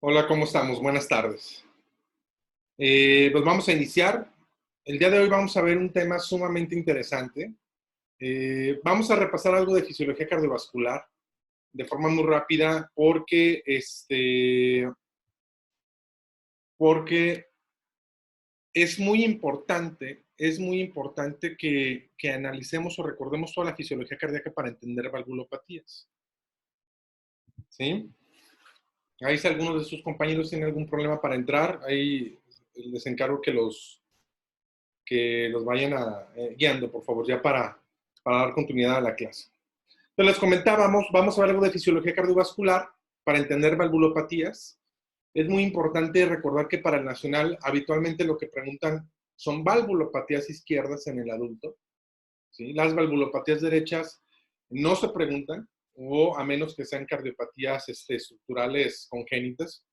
Hola, ¿cómo estamos? Buenas tardes. Pues vamos a iniciar. El día de hoy vamos a ver un tema sumamente interesante. Vamos a repasar algo de fisiología cardiovascular de forma muy rápida porque es muy importante que analicemos o recordemos toda la fisiología cardíaca para entender valvulopatías. ¿Sí? Ahí si algunos de sus compañeros tienen algún problema para entrar, ahí les encargo que los vayan guiando, por favor, ya para dar continuidad a la clase. Entonces, les comentábamos, vamos a ver algo de fisiología cardiovascular para entender valvulopatías. Es muy importante recordar que para el nacional habitualmente lo que preguntan son valvulopatías izquierdas en el adulto. ¿Sí? Las valvulopatías derechas no se preguntan, o a menos que sean cardiopatías estructurales congénitas.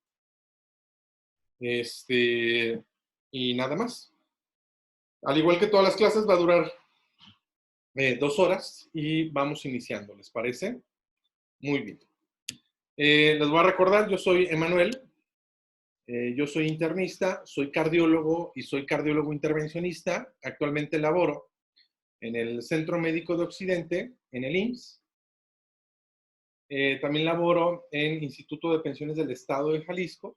Y nada más. Al igual que todas las clases, va a durar 2 horas y vamos iniciando, ¿les parece? Muy bien. Les voy a recordar, yo soy Emanuel, yo soy internista, soy cardiólogo y soy cardiólogo intervencionista. Actualmente laboro en el Centro Médico de Occidente, en el IMSS. También laboro en Instituto de Pensiones del Estado de Jalisco,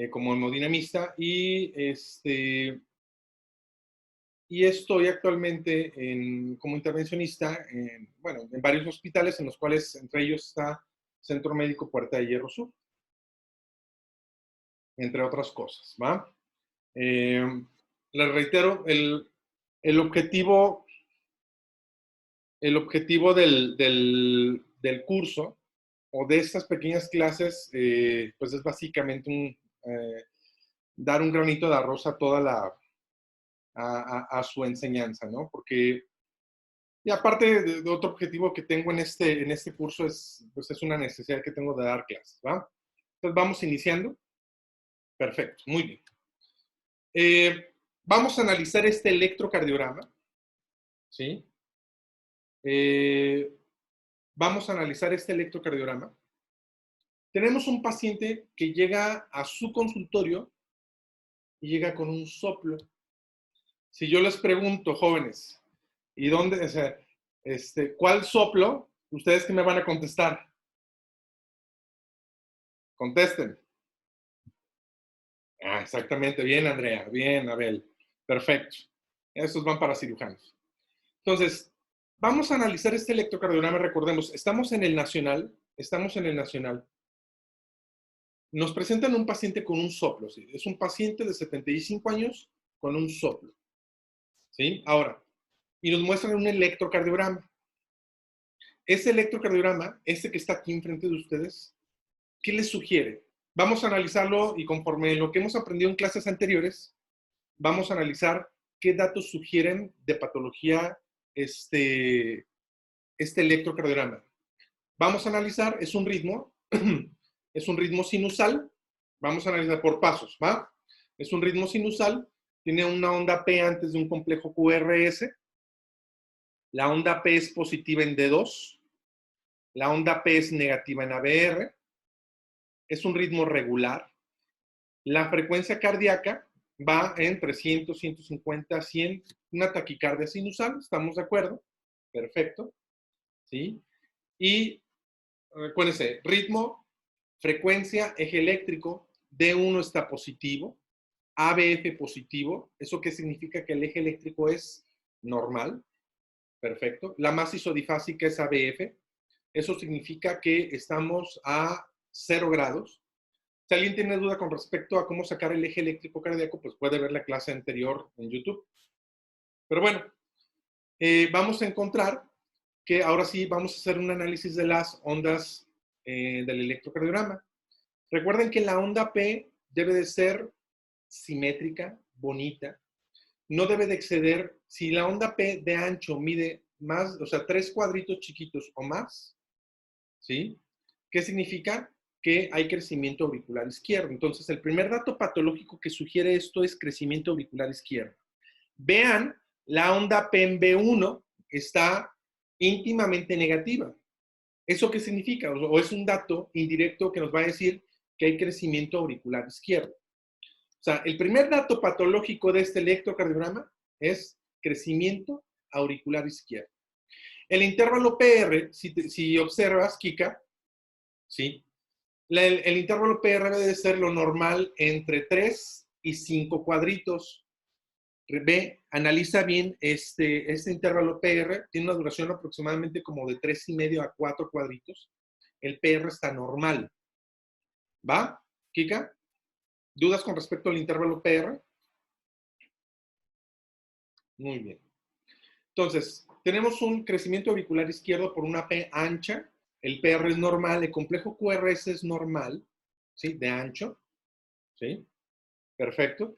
como hemodinamista y estoy actualmente como intervencionista en varios hospitales, en los cuales entre ellos está Centro Médico Puerta de Hierro Sur, entre otras cosas, ¿va? Les reitero, el objetivo, del curso o de estas pequeñas clases, pues es básicamente dar un granito de arroz a toda a su enseñanza, ¿no? Porque, y aparte de otro objetivo que tengo en este curso pues es una necesidad que tengo de dar clases, ¿va? Entonces vamos iniciando. Perfecto, muy bien. Vamos a analizar este electrocardiograma, ¿sí? Vamos a analizar este electrocardiograma. Tenemos un paciente que llega a su consultorio y llega con un soplo. Si yo les pregunto, jóvenes, ¿y dónde, o sea, cuál soplo? ¿Ustedes qué me van a contestar? Contesten. Ah, exactamente. Bien, Andrea. Bien, Abel. Perfecto. Estos van para cirujanos. Entonces, vamos a analizar este electrocardiograma. Recordemos, estamos en el Nacional. Nos presentan un paciente con un soplo. ¿Sí? Es un paciente de 75 años con un soplo. ¿Sí? Ahora, y nos muestran un electrocardiograma. Ese electrocardiograma, este que está aquí enfrente de ustedes, ¿qué les sugiere? Vamos a analizarlo y conforme lo que hemos aprendido en clases anteriores, vamos a analizar qué datos sugieren de patología este electrocardiograma. Vamos a analizar, es un ritmo, es un ritmo sinusal, vamos a analizar por pasos, ¿va? Es un ritmo sinusal, tiene una onda P antes de un complejo QRS, la onda P es positiva en D2, la onda P es negativa en ABR, es un ritmo regular, la frecuencia cardíaca va en 300, 150, 100, una taquicardia sinusal, ¿estamos de acuerdo? Perfecto, ¿sí? Y recuérdense, ritmo, frecuencia, eje eléctrico, D1 está positivo, ABF positivo, ¿eso qué significa? Que el eje eléctrico es normal, perfecto. La masa isodifásica es ABF, eso significa que estamos a 0 grados. Si alguien tiene duda con respecto a cómo sacar el eje eléctrico cardíaco, pues puede ver la clase anterior en YouTube. Pero bueno, vamos a encontrar que ahora sí vamos a hacer un análisis de las ondas del electrocardiograma. Recuerden que la onda P debe de ser simétrica, bonita. No debe de exceder, si la onda P de ancho mide más, o sea, 3 cuadritos chiquitos o más, ¿sí? ¿Qué significa? Que hay crecimiento auricular izquierdo. Entonces, el primer dato patológico que sugiere esto es crecimiento auricular izquierdo. Vean, la onda P en B1 está íntimamente negativa. ¿Eso qué significa? O es un dato indirecto que nos va a decir que hay crecimiento auricular izquierdo. O sea, el primer dato patológico de este electrocardiograma es crecimiento auricular izquierdo. El intervalo PR, si observas, Kika, ¿sí? El intervalo PR debe ser lo normal entre 3 y 5 cuadritos. Ve, analiza bien este intervalo PR, tiene una duración aproximadamente como de 3,5 a 4 cuadritos. El PR está normal. ¿Va, Kika? ¿Dudas con respecto al intervalo PR? Muy bien. Entonces, tenemos un crecimiento auricular izquierdo por una P ancha. El PR es normal. El complejo QRS es normal, ¿sí? De ancho. ¿Sí? Perfecto.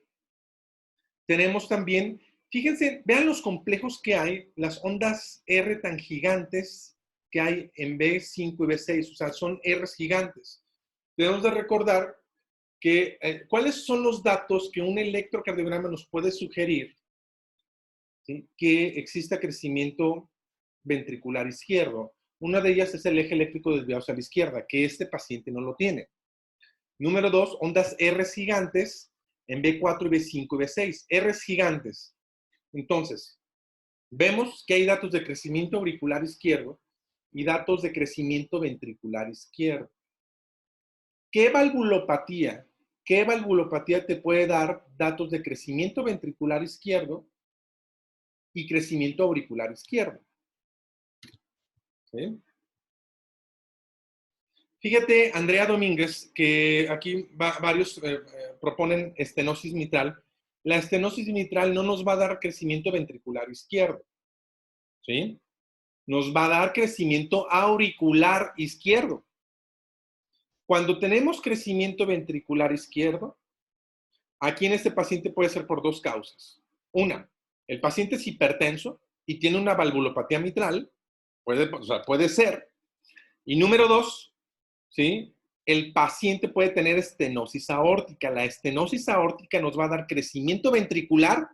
Tenemos también, fíjense, vean los complejos que hay, las ondas R tan gigantes que hay en B5 y B6. O sea, son Rs gigantes. Debemos de recordar que, ¿cuáles son los datos que un electrocardiograma nos puede sugerir? ¿Sí? Que exista crecimiento ventricular izquierdo. Una de ellas es el eje eléctrico desviado hacia la izquierda, que este paciente no lo tiene. Número 2, ondas R gigantes en B4 y B5 y B6. R gigantes. Entonces, vemos que hay datos de crecimiento auricular izquierdo y datos de crecimiento ventricular izquierdo. ¿Qué valvulopatía te puede dar datos de crecimiento ventricular izquierdo y crecimiento auricular izquierdo? ¿Sí? Fíjate, Andrea Domínguez, que aquí varios proponen estenosis mitral. La estenosis mitral no nos va a dar crecimiento ventricular izquierdo, ¿sí? Nos va a dar crecimiento auricular izquierdo. Cuando tenemos crecimiento ventricular izquierdo, aquí en este paciente puede ser por dos causas. Una, el paciente es hipertenso y tiene una valvulopatía mitral, puede ser. Y número dos, ¿sí? El paciente puede tener estenosis aórtica. La estenosis aórtica nos va a dar crecimiento ventricular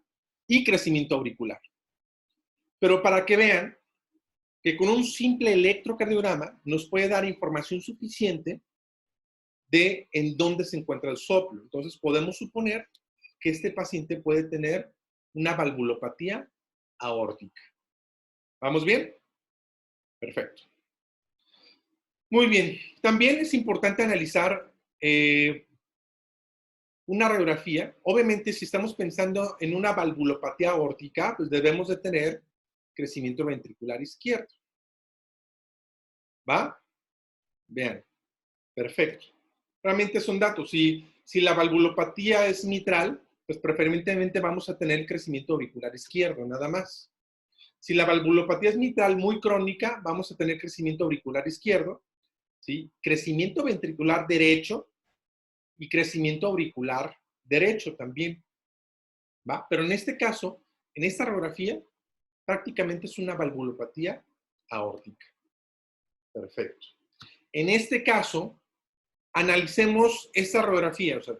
y crecimiento auricular. Pero para que vean que con un simple electrocardiograma nos puede dar información suficiente de en dónde se encuentra el soplo. Entonces podemos suponer que este paciente puede tener una valvulopatía aórtica. ¿Vamos bien? Perfecto. Muy bien. También es importante analizar una radiografía. Obviamente, si estamos pensando en una valvulopatía aórtica, pues debemos de tener crecimiento ventricular izquierdo. ¿Va? Vean. Perfecto. Realmente son datos. Si la valvulopatía es mitral, pues preferentemente vamos a tener crecimiento auricular izquierdo, nada más. Si la valvulopatía es mitral muy crónica, vamos a tener crecimiento auricular izquierdo, ¿sí? Crecimiento ventricular derecho y crecimiento auricular derecho también, ¿va? Pero en este caso, en esta radiografía, prácticamente es una valvulopatía aórtica. Perfecto. En este caso, analicemos esta radiografía. O sea,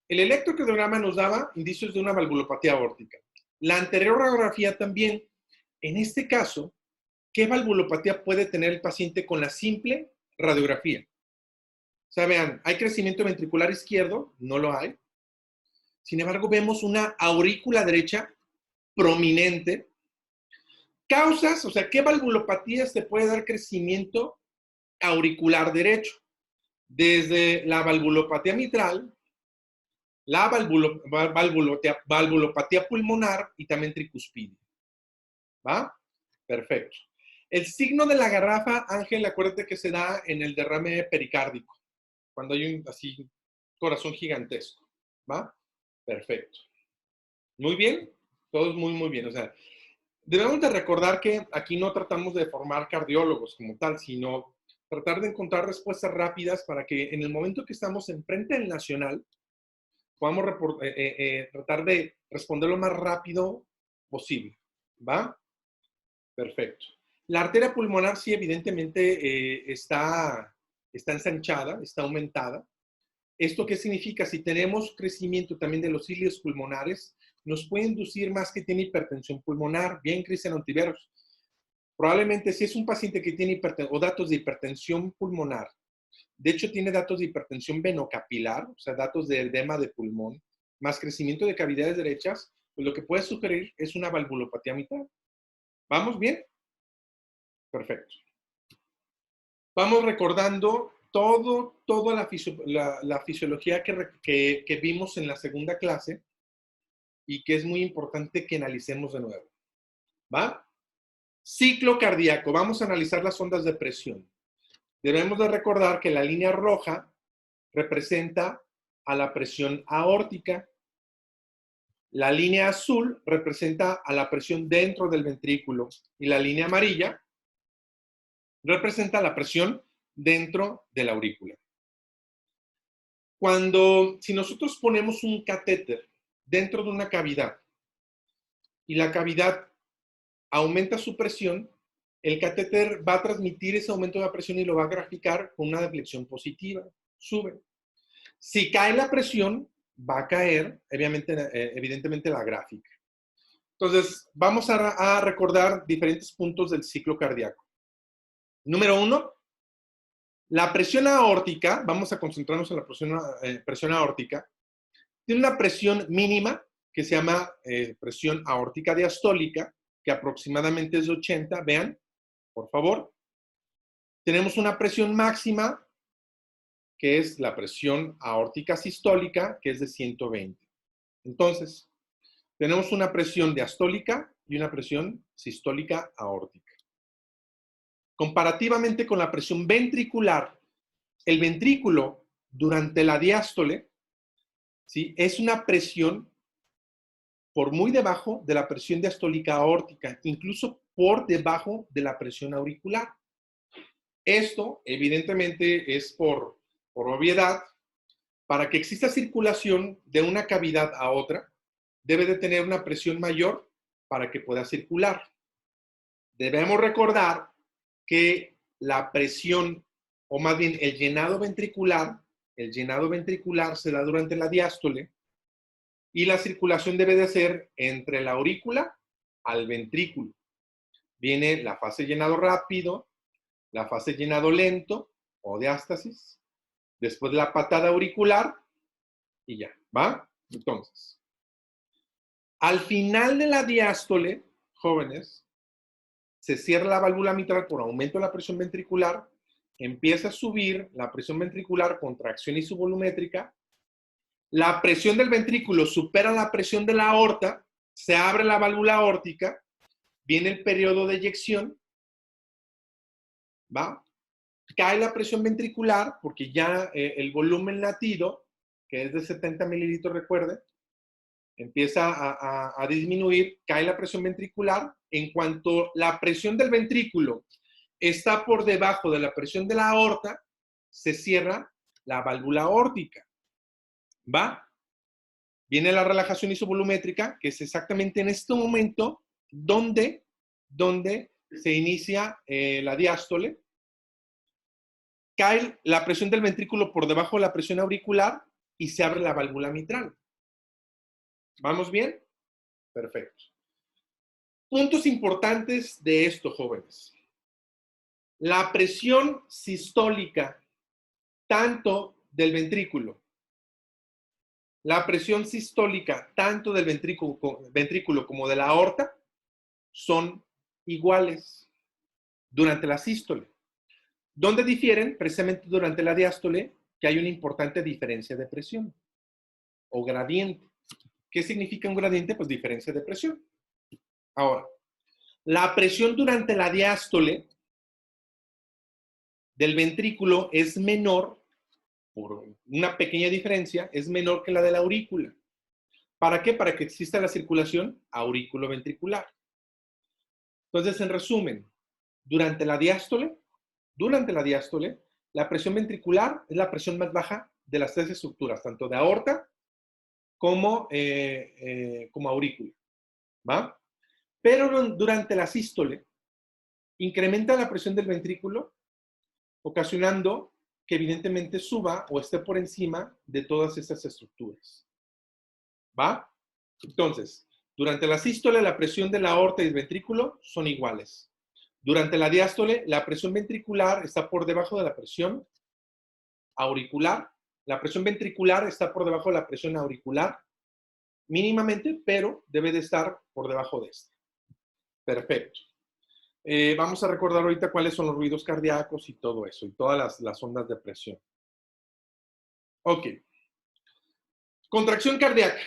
el electrocardiograma nos daba indicios de una valvulopatía aórtica. La anterior radiografía también. En este caso, ¿qué valvulopatía puede tener el paciente con la simple radiografía? O sea, vean, ¿hay crecimiento ventricular izquierdo? No lo hay. Sin embargo, vemos una aurícula derecha prominente. Causas, o sea, ¿qué valvulopatías te puede dar crecimiento auricular derecho? Desde la valvulopatía mitral, la valvulopatía pulmonar y también tricuspidia. ¿Va? Perfecto. El signo de la garrafa, Ángel, acuérdate que se da en el derrame pericárdico, cuando hay un así corazón gigantesco. ¿Va? Perfecto. Muy bien. Todo es muy, muy bien. O sea, debemos de recordar que aquí no tratamos de formar cardiólogos como tal, sino tratar de encontrar respuestas rápidas para que en el momento que estamos enfrente del nacional, podamos tratar de responder lo más rápido posible. ¿Va? Perfecto. La arteria pulmonar sí, evidentemente está ensanchada, está aumentada. ¿Esto qué significa? Si tenemos crecimiento también de los cilios pulmonares, nos puede inducir más que tiene hipertensión pulmonar. Bien, Cristian Ontiveros. Probablemente si es un paciente que tiene o datos de hipertensión pulmonar De hecho, tiene datos de hipertensión venocapilar, o sea, datos de edema de pulmón, más crecimiento de cavidades derechas, pues lo que puede sugerir es una valvulopatía mitral. ¿Vamos bien? Perfecto. Vamos recordando toda la fisiología que vimos en la segunda clase y que es muy importante que analicemos de nuevo. ¿Va? Ciclo cardíaco. Vamos a analizar las ondas de presión. Debemos de recordar que la línea roja representa a la presión aórtica. La línea azul representa a la presión dentro del ventrículo y la línea amarilla representa la presión dentro de la aurícula. Si nosotros ponemos un catéter dentro de una cavidad y la cavidad aumenta su presión, el catéter va a transmitir ese aumento de la presión y lo va a graficar con una deflexión positiva, sube. Si cae la presión, va a caer, evidentemente, la gráfica. Entonces, vamos a recordar diferentes puntos del ciclo cardíaco. Número 1, la presión aórtica, vamos a concentrarnos en la presión aórtica, tiene una presión mínima que se llama presión aórtica diastólica, que aproximadamente es de 80, vean, por favor. Tenemos una presión máxima, que es la presión aórtica sistólica, que es de 120. Entonces, tenemos una presión diastólica y una presión sistólica aórtica. Comparativamente con la presión ventricular, el ventrículo durante la diástole, ¿sí?, es una presión por muy debajo de la presión diastólica aórtica, incluso por debajo de la presión auricular. Esto, evidentemente, es por obviedad. Para que exista circulación de una cavidad a otra, debe de tener una presión mayor para que pueda circular. Debemos recordar que la presión, o más bien el llenado ventricular se da durante la diástole y la circulación debe de ser entre la aurícula al ventrículo. Viene la fase llenado rápido, la fase llenado lento o diástasis, después la patada auricular y ya, ¿va? Entonces, al final de la diástole, jóvenes, se cierra la válvula mitral por aumento de la presión ventricular, empieza a subir la presión ventricular, contracción isovolumétrica, la presión del ventrículo supera la presión de la aorta, se abre la válvula aórtica, viene el periodo de eyección, ¿va? Cae la presión ventricular porque ya el volumen latido, que es de 70 mililitros, recuerde, empieza a disminuir, cae la presión ventricular. En cuanto la presión del ventrículo está por debajo de la presión de la aorta, se cierra la válvula aórtica. ¿Va? Viene la relajación isovolumétrica, que es exactamente en este momento donde se inicia la diástole. Cae la presión del ventrículo por debajo de la presión auricular y se abre la válvula mitral. ¿Vamos bien? Perfecto. Puntos importantes de esto, jóvenes. La presión sistólica, tanto del ventrículo, la presión sistólica, tanto del ventrículo como de la aorta, son iguales durante la sístole. ¿Dónde difieren? Precisamente durante la diástole, que hay una importante diferencia de presión o gradiente. ¿Qué significa un gradiente? Pues diferencia de presión. Ahora, la presión durante la diástole del ventrículo es menor, por una pequeña diferencia, es menor que la de la aurícula. ¿Para qué? Para que exista la circulación aurículo-ventricular. Entonces, en resumen, durante la diástole, la presión ventricular es la presión más baja de las tres estructuras, tanto de aorta como aurícula. ¿Va? Pero durante la sístole, incrementa la presión del ventrículo, ocasionando que evidentemente suba o esté por encima de todas estas estructuras. ¿Va? Entonces, durante la sístole, la presión de la aorta y el ventrículo son iguales. Durante la diástole, la presión ventricular está por debajo de la presión auricular. La presión ventricular está por debajo de la presión auricular, mínimamente, pero debe de estar por debajo de esta. Perfecto. Vamos a recordar ahorita cuáles son los ruidos cardíacos y todo eso, y todas las ondas de presión. Ok. Contracción cardíaca.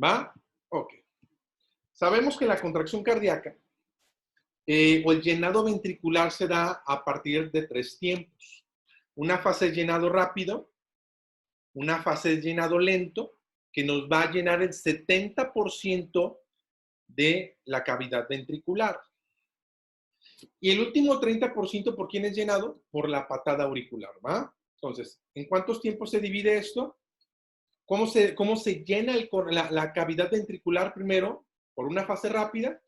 ¿Va? Ok. Sabemos que la contracción cardíaca o el llenado ventricular se da a partir de 3 tiempos. Una fase de llenado rápido, una fase de llenado lento, que nos va a llenar el 70% de la cavidad ventricular. Y el último 30%, ¿por quién es llenado? Por la patada auricular, ¿va? Entonces, ¿en cuántos tiempos se divide esto? ¿Cómo se llena la cavidad ventricular primero? Por una fase rápida.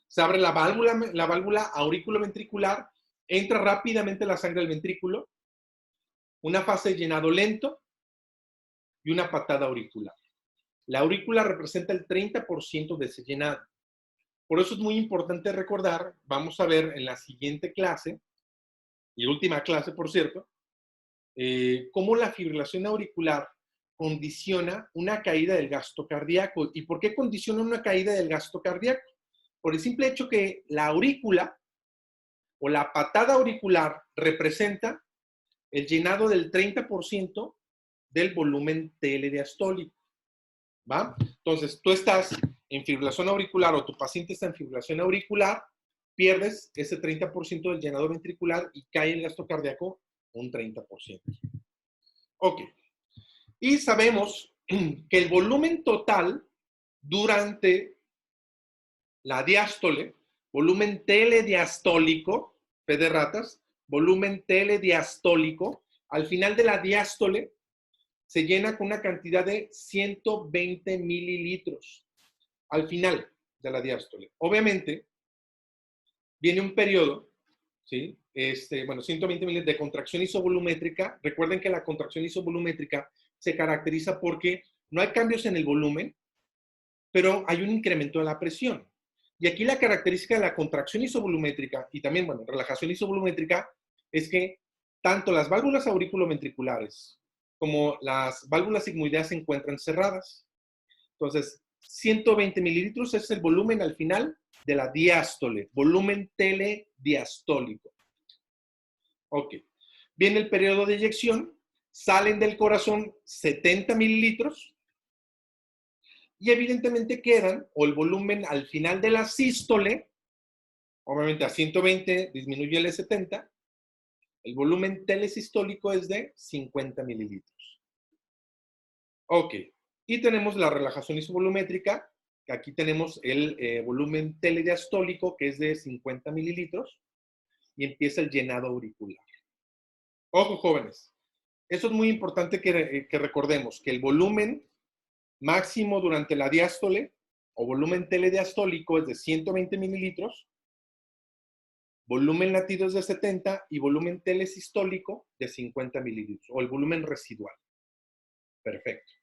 Se abre la válvula auriculoventricular, entra rápidamente la sangre al ventrículo, una fase de llenado lento y una patada auricular. La aurícula representa el 30% de ese llenado. Por eso es muy importante recordar, vamos a ver en la siguiente clase, y última clase, por cierto, cómo la fibrilación auricular condiciona una caída del gasto cardíaco. ¿Y por qué condiciona una caída del gasto cardíaco? Por el simple hecho que la aurícula o la patada auricular representa el llenado del 30% del volumen telediastólico, ¿va? Entonces, tú estás en fibrilación auricular o tu paciente está en fibrilación auricular, pierdes ese 30% del llenado ventricular y cae el gasto cardíaco un 30%. Ok. Y sabemos que el volumen total durante la diástole, volumen telediastólico, P de ratas, volumen telediastólico, al final de la diástole se llena con una cantidad de 120 mililitros. Al final de la diástole. Obviamente, viene un periodo, ¿sí? 120 mililitros de contracción isovolumétrica. Recuerden que la contracción isovolumétrica se caracteriza porque no hay cambios en el volumen, pero hay un incremento de la presión. Y aquí la característica de la contracción isovolumétrica y también, relajación isovolumétrica es que tanto las válvulas auriculoventriculares como las válvulas sigmoideas se encuentran cerradas. Entonces, 120 mililitros es el volumen al final de la diástole, volumen telediastólico. Ok. Viene el periodo de eyección, salen del corazón 70 mililitros y evidentemente quedan, o el volumen al final de la sístole, obviamente a 120 disminuye el 70, el volumen telesistólico es de 50 mililitros. Ok. Y tenemos la relajación isovolumétrica, que aquí tenemos el volumen telediastólico, que es de 50 mililitros, y empieza el llenado auricular. Ojo, jóvenes. Eso es muy importante que recordemos, que el volumen máximo durante la diástole o volumen telediastólico es de 120 mililitros, volumen latido es de 70 y volumen telesistólico de 50 mililitros, o el volumen residual. Perfecto.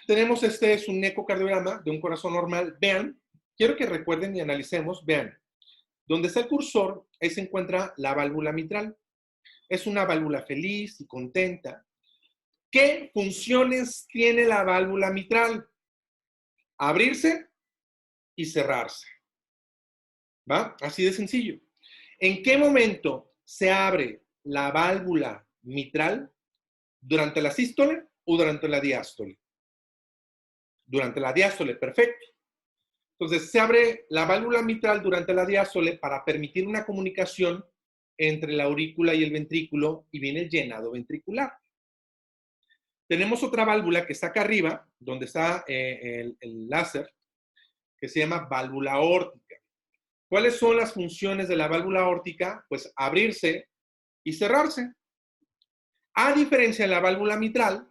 Tenemos es un ecocardiograma de un corazón normal. Vean, quiero que recuerden y analicemos, vean, donde está el cursor, ahí se encuentra la válvula mitral. Es una válvula feliz y contenta. ¿Qué funciones tiene la válvula mitral? Abrirse y cerrarse. ¿Va? Así de sencillo. ¿En qué momento se abre la válvula mitral? ¿Durante la sístole o durante la diástole? Durante la diástole, perfecto. Entonces, se abre la válvula mitral durante la diástole para permitir una comunicación entre la aurícula y el ventrículo y viene el llenado ventricular. Tenemos otra válvula que está acá arriba, donde está el láser, que se llama válvula aórtica. ¿Cuáles son las funciones de la válvula aórtica? Pues abrirse y cerrarse. A diferencia de la válvula mitral,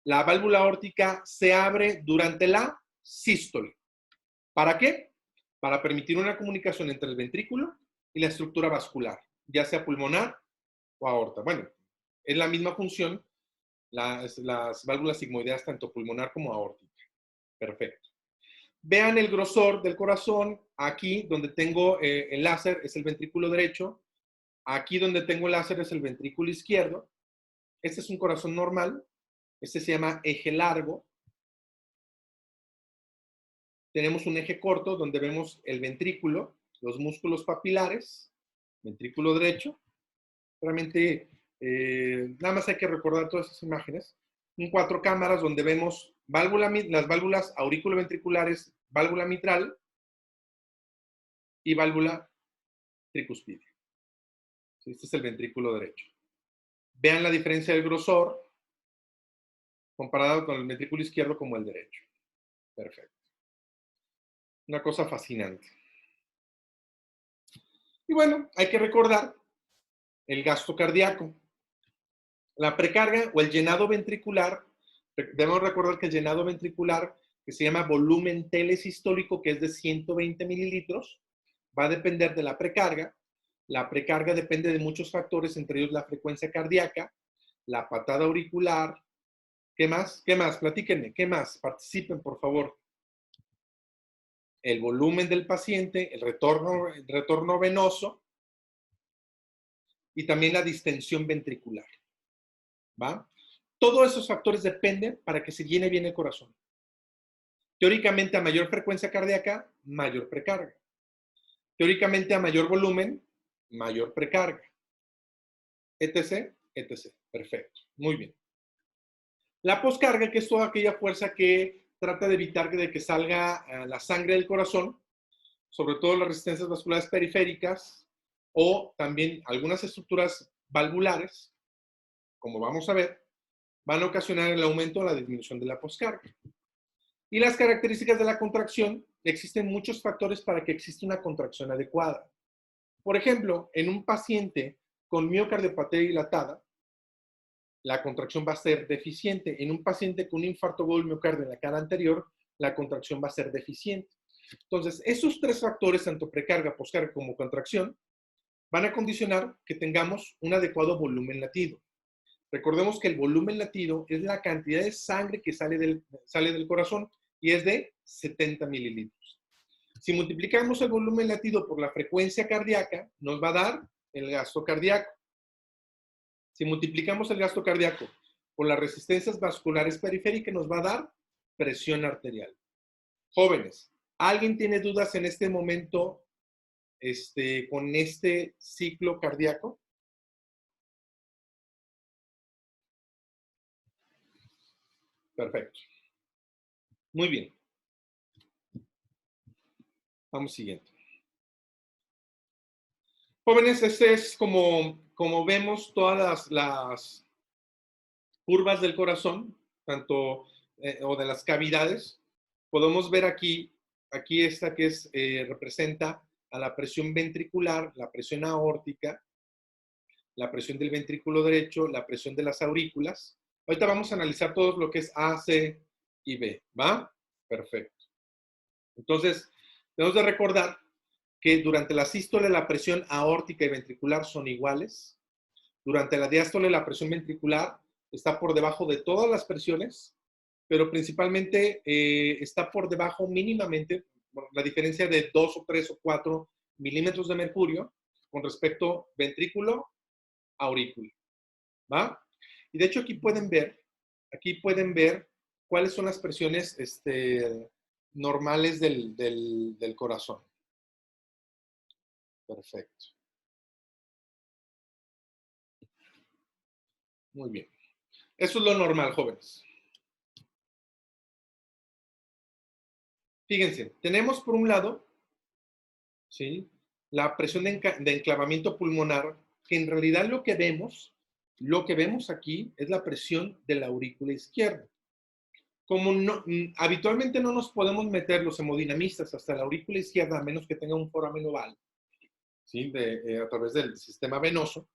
la válvula aórtica se abre durante la sístole. ¿Para qué? Para permitir una comunicación entre el ventrículo y la estructura vascular, ya sea pulmonar o aorta. Bueno, es la misma función las válvulas sigmoideas, tanto pulmonar como aórtica. Perfecto. Vean el grosor del corazón. Aquí, donde tengo el láser, es el ventrículo derecho. Aquí donde tengo el láser es el ventrículo izquierdo. Este es un corazón normal. Este se llama eje largo. Tenemos un eje corto donde vemos el ventrículo, los músculos papilares, ventrículo derecho. Realmente, nada más hay que recordar todas esas imágenes. En 4 cámaras donde vemos las válvulas auriculoventriculares, válvula mitral y válvula tricuspidea. Este es el ventrículo derecho. Vean la diferencia del grosor comparado con el ventrículo izquierdo como el derecho. Perfecto. Una cosa fascinante. Y bueno, hay que recordar el gasto cardíaco. La precarga o el llenado ventricular, debemos recordar que el llenado ventricular, que se llama volumen telesistólico, que es de 120 mililitros, va a depender de la precarga. La precarga depende de muchos factores, entre ellos la frecuencia cardíaca, la patada auricular. ¿Qué más? ¿Qué más? Platíquenme. ¿Qué más? Participen, por favor. El volumen del paciente, el retorno venoso y también la distensión ventricular. ¿Va? Todos esos factores dependen para que se llene bien el corazón. Teóricamente, a mayor frecuencia cardíaca, mayor precarga. Teóricamente, a mayor volumen, mayor precarga. Etc, etc. Perfecto. Muy bien. La poscarga, que es toda aquella fuerza que trata de evitar de que salga la sangre del corazón, sobre todo las resistencias vasculares periféricas o también algunas estructuras valvulares, como vamos a ver, van a ocasionar el aumento o la disminución de la poscarga. Y las características de la contracción, existen muchos factores para que exista una contracción adecuada. Por ejemplo, en un paciente con miocardiopatía dilatada, la contracción va a ser deficiente. En un paciente con un infarto agudo del miocardio en la cara anterior, la contracción va a ser deficiente. Entonces, esos 3 factores, tanto precarga, poscarga como contracción, van a condicionar que tengamos un adecuado volumen latido. Recordemos que el volumen latido es la cantidad de sangre que sale del corazón y es de 70 mililitros. Si multiplicamos el volumen latido por la frecuencia cardíaca, nos va a dar el gasto cardíaco. Si multiplicamos el gasto cardíaco por las resistencias vasculares periféricas, nos va a dar presión arterial. Jóvenes, ¿alguien tiene dudas en este momento con este ciclo cardíaco? Perfecto. Muy bien. Vamos siguiente. Jóvenes, este es como vemos todas las curvas del corazón, tanto o de las cavidades. Podemos ver aquí esta que representa a la presión ventricular, la presión aórtica, la presión del ventrículo derecho, la presión de las aurículas. Ahorita vamos a analizar todo lo que es A, C y B, ¿va? Perfecto. Entonces, tenemos de recordar que durante la sístole la presión aórtica y ventricular son iguales. Durante la diástole la presión ventricular está por debajo de todas las presiones, pero principalmente está por debajo mínimamente, la diferencia de 2 o 3 o 4 milímetros de mercurio con respecto ventrículo aurícula, ¿va? Y de hecho aquí pueden ver cuáles son las presiones normales del corazón. Perfecto. Muy bien. Eso es lo normal, jóvenes. Fíjense, tenemos por un lado, ¿sí?, la presión de enclavamiento pulmonar, que en realidad lo que vemos aquí es la presión de la aurícula izquierda. Como habitualmente no nos podemos meter los hemodinamistas hasta la aurícula izquierda, a menos que tenga un foramen oval, ¿sí?, a través del sistema venoso.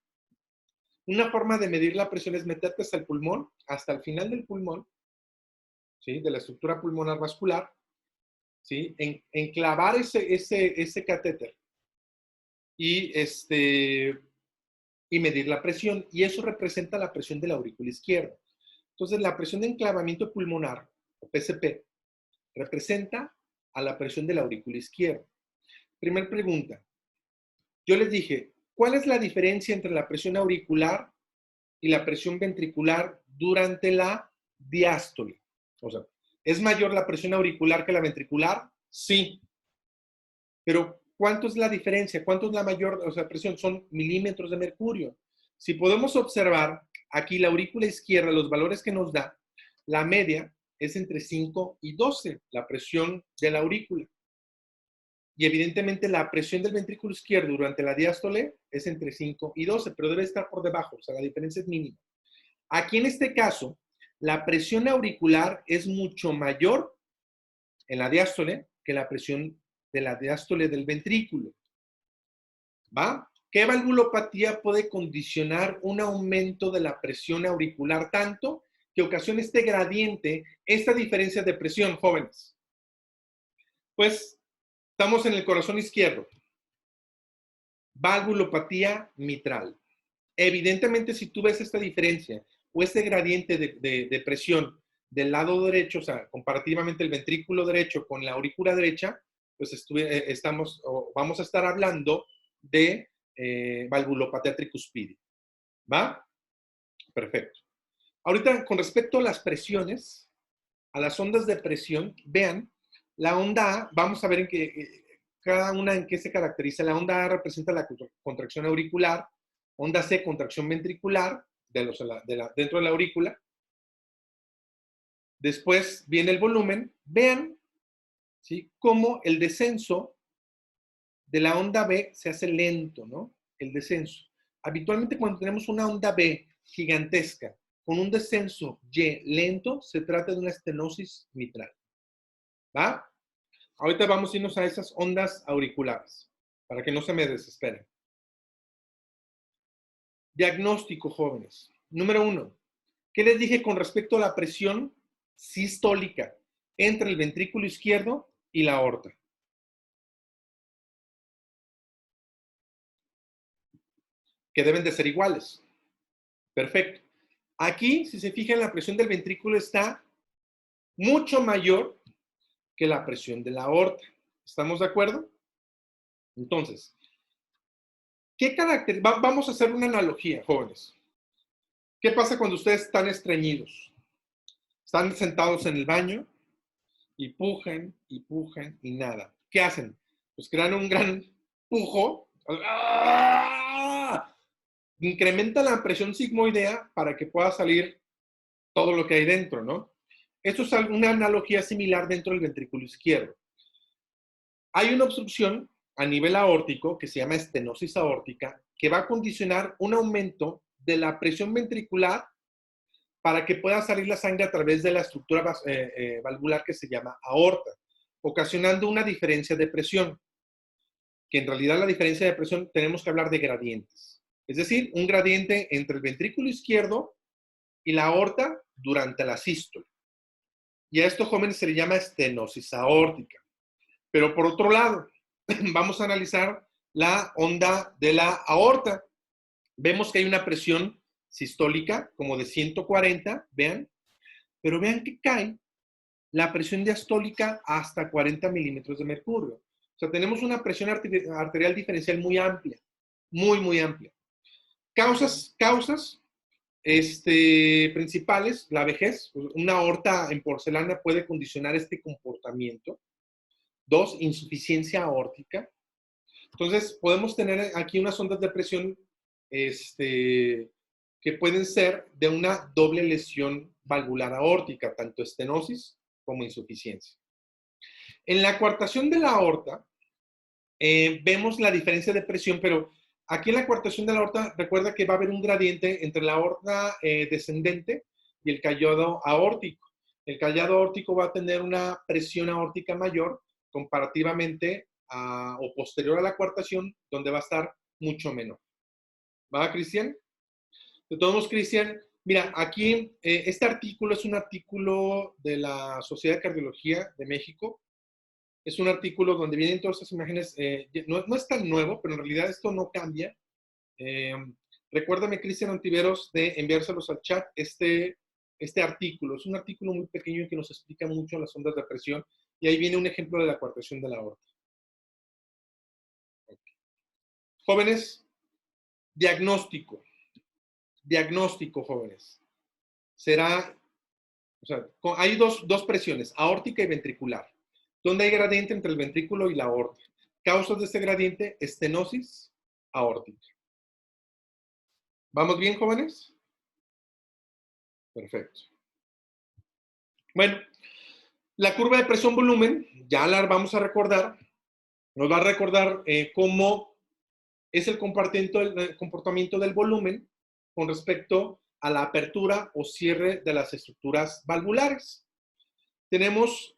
Una forma de medir la presión es meterte hasta el pulmón, hasta el final del pulmón, ¿sí?, de la estructura pulmonar vascular, ¿sí?, enclavar ese catéter y, y medir la presión. Y eso representa la presión de la aurícula izquierda. Entonces, la presión de enclavamiento pulmonar, o PCP, representa a la presión de la aurícula izquierda. Primer pregunta. Yo les dije, ¿cuál es la diferencia entre la presión auricular y la presión ventricular durante la diástole? O sea, ¿es mayor la presión auricular que la ventricular? Sí. Pero, ¿cuánto es la diferencia? ¿Cuánto es la mayor, o sea, presión? Son milímetros de mercurio. Si podemos observar aquí la aurícula izquierda, los valores que nos da, la media es entre 5 y 12, la presión de la aurícula. Y evidentemente la presión del ventrículo izquierdo durante la diástole es entre 5 y 12, pero debe estar por debajo, o sea, la diferencia es mínima. Aquí en este caso, la presión auricular es mucho mayor en la diástole que la presión de la diástole del ventrículo. ¿Va? ¿Qué valvulopatía puede condicionar un aumento de la presión auricular tanto que ocasiona este gradiente, esta diferencia de presión, jóvenes? Pues estamos en el corazón izquierdo. Valvulopatía mitral. Evidentemente, si tú ves esta diferencia o este gradiente de presión del lado derecho, o sea, comparativamente el ventrículo derecho con la aurícula derecha, pues vamos a estar hablando de valvulopatía tricuspide. ¿Va? Perfecto. Ahorita, con respecto a las presiones, a las ondas de presión, vean, la onda A, vamos a ver en qué, cada una en qué se caracteriza. La onda A representa la contracción auricular, onda C, contracción ventricular, dentro de la aurícula. Después viene el volumen. Vean, ¿sí?, cómo el descenso de la onda B se hace lento, ¿no? El descenso. Habitualmente cuando tenemos una onda B gigantesca con un descenso Y lento, se trata de una estenosis mitral. ¿Va? Ahorita vamos a irnos a esas ondas auriculares, para que no se me desesperen. Diagnóstico, jóvenes. Número 1. ¿Qué les dije con respecto a la presión sistólica entre el ventrículo izquierdo y la aorta? Que deben de ser iguales. Perfecto. Aquí, si se fijan, la presión del ventrículo está mucho mayor que la presión de la aorta. ¿Estamos de acuerdo? Entonces, ¿qué carácter? Vamos a hacer una analogía, jóvenes. ¿Qué pasa cuando ustedes están estreñidos? Están sentados en el baño y pujan y nada. ¿Qué hacen? Pues crean un gran pujo. ¡Ah! Incrementa la presión sigmoidea para que pueda salir todo lo que hay dentro, ¿no? Esto es una analogía similar dentro del ventrículo izquierdo. Hay una obstrucción a nivel aórtico que se llama estenosis aórtica que va a condicionar un aumento de la presión ventricular para que pueda salir la sangre a través de la estructura valvular que se llama aorta, ocasionando una diferencia de presión, que en realidad la diferencia de presión tenemos que hablar de gradientes. Es decir, un gradiente entre el ventrículo izquierdo y la aorta durante la sístole. Y a esto, jóvenes, se le llama estenosis aórtica. Pero por otro lado, vamos a analizar la onda de la aorta. Vemos que hay una presión sistólica como de 140, vean, pero vean que cae la presión diastólica hasta 40 milímetros de mercurio. O sea, tenemos una presión arterial diferencial muy amplia, muy amplia. Causas principales, la vejez, una aorta en porcelana puede condicionar este comportamiento. 2, insuficiencia aórtica. Entonces, podemos tener aquí unas ondas de presión que pueden ser de una doble lesión valvular aórtica, tanto estenosis como insuficiencia. En la coartación de la aorta, vemos la diferencia de presión, pero aquí en la coartación de la aorta, recuerda que va a haber un gradiente entre la aorta descendente y el callado aórtico. El callado aórtico va a tener una presión aórtica mayor comparativamente o posterior a la coartación, donde va a estar mucho menor. ¿Va, Cristian? De todos modos, Cristian, mira, aquí este artículo es un artículo de la Sociedad de Cardiología de México. Es un artículo donde vienen todas estas imágenes. No es tan nuevo, pero en realidad esto no cambia. Recuérdame, Cristian Ontiveros, de enviárselos al chat este artículo. Es un artículo muy pequeño que nos explica mucho las ondas de presión. Y ahí viene un ejemplo de la coartación de la aorta. Okay. Jóvenes, Diagnóstico. Diagnóstico, jóvenes. Será, o sea, hay dos presiones, aórtica y ventricular. ¿Dónde hay gradiente entre el ventrículo y la aorta? Causas de este gradiente, estenosis aórtica. ¿Vamos bien, jóvenes? Perfecto. Bueno, la curva de presión-volumen, ya la vamos a recordar. Nos va a recordar cómo es el comportamiento del volumen con respecto a la apertura o cierre de las estructuras valvulares. Tenemos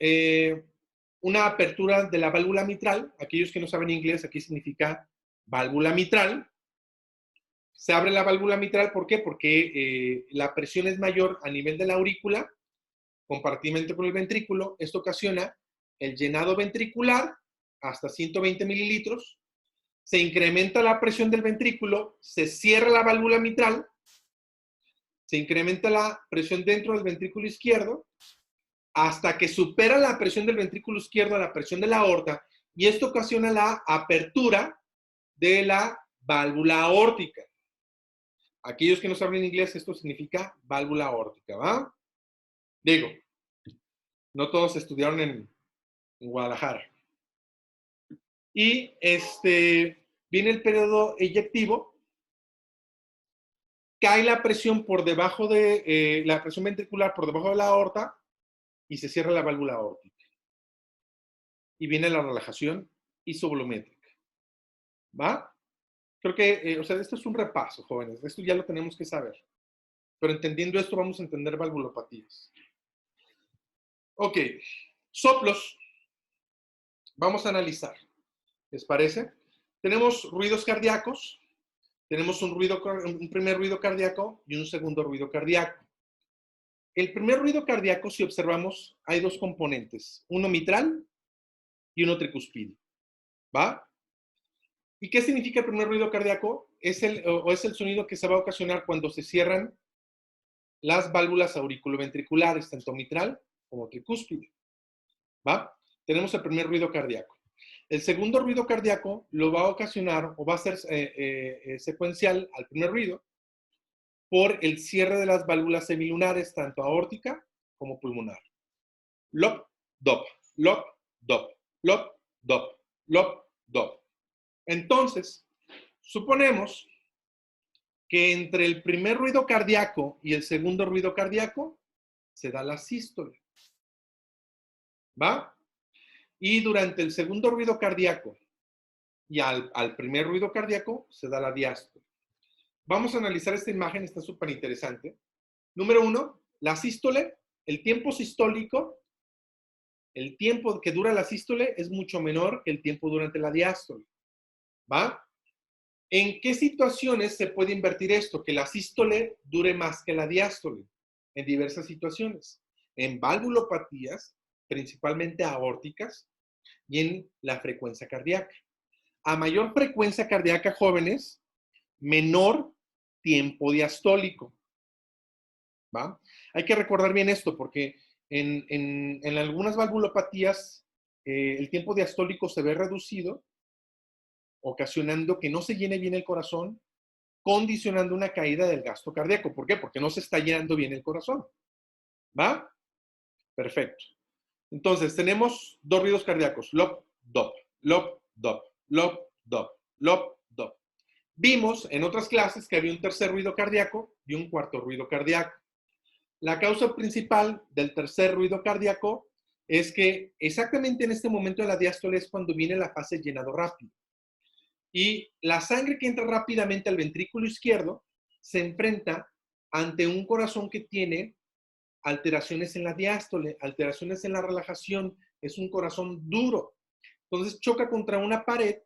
una apertura de la válvula mitral. Aquellos que no saben inglés, aquí significa válvula mitral. Se abre la válvula mitral, ¿por qué? Porque la presión es mayor a nivel de la aurícula, compartimento con el ventrículo. Esto ocasiona el llenado ventricular hasta 120 mililitros. Se incrementa la presión del ventrículo, se cierra la válvula mitral, se incrementa la presión dentro del ventrículo izquierdo, hasta que supera la presión del ventrículo izquierdo a la presión de la aorta, y esto ocasiona la apertura de la válvula aórtica. Aquellos que no saben inglés, esto significa válvula aórtica, ¿va? Digo, no todos estudiaron en Guadalajara. Y viene el periodo eyectivo, cae la presión por debajo de la presión ventricular por debajo de la aorta y se cierra la válvula aórtica. Y viene la relajación isovolumétrica. ¿Va? Creo que, o sea, esto es un repaso, jóvenes. Esto ya lo tenemos que saber. Pero entendiendo esto, vamos a entender valvulopatías. Ok. Soplos. Vamos a analizar. ¿Les parece? Tenemos ruidos cardíacos. Tenemos un primer ruido cardíaco y un segundo ruido cardíaco. El primer ruido cardíaco, si observamos, hay dos componentes. Uno mitral y uno tricuspide. ¿Va? ¿Y qué significa el primer ruido cardíaco? Es el sonido que se va a ocasionar cuando se cierran las válvulas auriculoventriculares, tanto mitral como tricúspide. ¿Va? Tenemos el primer ruido cardíaco. El segundo ruido cardíaco lo va a ocasionar o va a ser secuencial al primer ruido por el cierre de las válvulas semilunares, tanto aórtica como pulmonar. Lop, dop, lop, dop, lop, dop, lop, dop. Entonces, suponemos que entre el primer ruido cardíaco y el segundo ruido cardíaco se da la sístole. ¿Va? Y durante el segundo ruido cardíaco y al primer ruido cardíaco se da la diástole. Vamos a analizar esta imagen, está súper interesante. Número 1, la sístole, el tiempo sistólico, el tiempo que dura la sístole es mucho menor que el tiempo durante la diástole. ¿Va? ¿En qué situaciones se puede invertir esto? Que la sístole dure más que la diástole. En diversas situaciones. En valvulopatías, principalmente aórticas, y en la frecuencia cardíaca. A mayor frecuencia cardíaca, jóvenes, menor tiempo diastólico. ¿Va? Hay que recordar bien esto porque en algunas valvulopatías el tiempo diastólico se ve reducido, ocasionando que no se llene bien el corazón, condicionando una caída del gasto cardíaco. ¿Por qué? Porque no se está llenando bien el corazón. ¿Va? Perfecto. Entonces, tenemos dos ruidos cardíacos, lop, dop, lop, dop, lop, dop, lop, dop. Vimos en otras clases que había un tercer ruido cardíaco y un cuarto ruido cardíaco. La causa principal del tercer ruido cardíaco es que exactamente en este momento de la diástole es cuando viene la fase llenado rápido. Y la sangre que entra rápidamente al ventrículo izquierdo se enfrenta ante un corazón que tiene alteraciones en la diástole, alteraciones en la relajación, es un corazón duro. Entonces choca contra una pared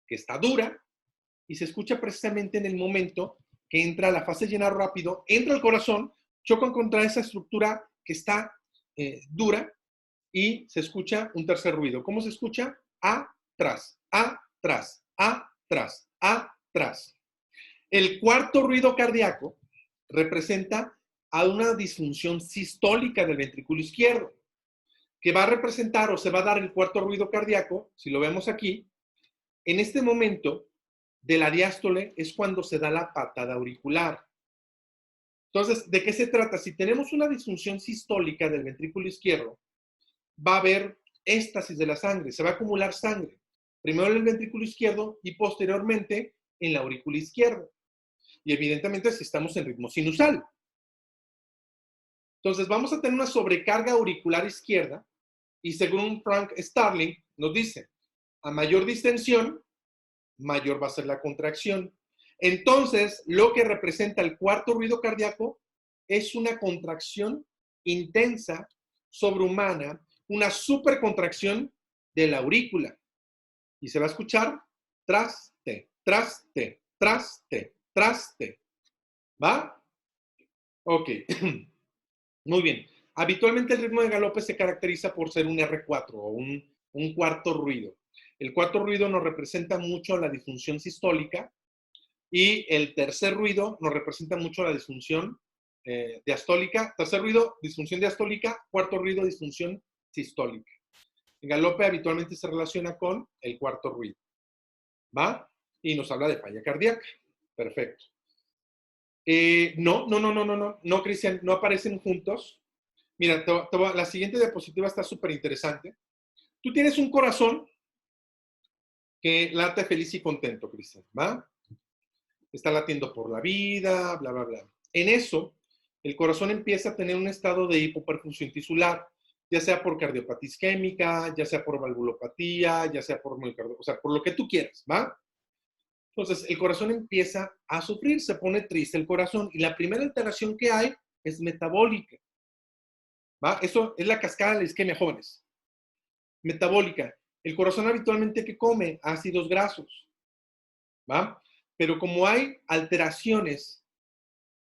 que está dura y se escucha precisamente en el momento que entra la fase llenar rápido, entra el corazón, chocan contra esa estructura que está dura y se escucha un tercer ruido. ¿Cómo se escucha? Atrás, atrás, atrás, atrás. El cuarto ruido cardíaco representa a una disfunción sistólica del ventrículo izquierdo, que va a representar o se va a dar el cuarto ruido cardíaco, si lo vemos aquí. En este momento, de la diástole es cuando se da la patada auricular. Entonces, ¿de qué se trata? Si tenemos una disfunción sistólica del ventrículo izquierdo, va a haber éstasis de la sangre, se va a acumular sangre, primero en el ventrículo izquierdo y posteriormente en la aurícula izquierda. Y evidentemente si estamos en ritmo sinusal. Entonces vamos a tener una sobrecarga auricular izquierda y según Frank Starling nos dice, a mayor distensión, mayor va a ser la contracción. Entonces, lo que representa el cuarto ruido cardíaco es una contracción intensa, sobrehumana, una supercontracción de la aurícula. Y se va a escuchar traste, traste, traste, traste. ¿Va? Ok. Muy bien. Habitualmente el ritmo de galope se caracteriza por ser un R4 o un cuarto ruido. El cuarto ruido nos representa mucho la disfunción sistólica y el tercer ruido nos representa mucho la disfunción diastólica. Tercer ruido, disfunción diastólica. Cuarto ruido, disfunción sistólica. El galope habitualmente se relaciona con el cuarto ruido. ¿Va? Y nos habla de falla cardíaca. Perfecto. No, Cristian, no aparecen juntos. Mira, la siguiente diapositiva está súper interesante. Tú tienes un corazón que late feliz y contento, Cristian, ¿va? Está latiendo por la vida, bla, bla, bla. En eso, el corazón empieza a tener un estado de hipoperfusión tisular, ya sea por cardiopatía isquémica, ya sea por valvulopatía, ya sea por miocardio, o sea, por lo que tú quieras, ¿va? Entonces, el corazón empieza a sufrir, se pone triste el corazón y la primera alteración que hay es metabólica, ¿va? Eso es la cascada de la isquemia, jóvenes. Metabólica. El corazón habitualmente que come ácidos grasos, ¿va? Pero como hay alteraciones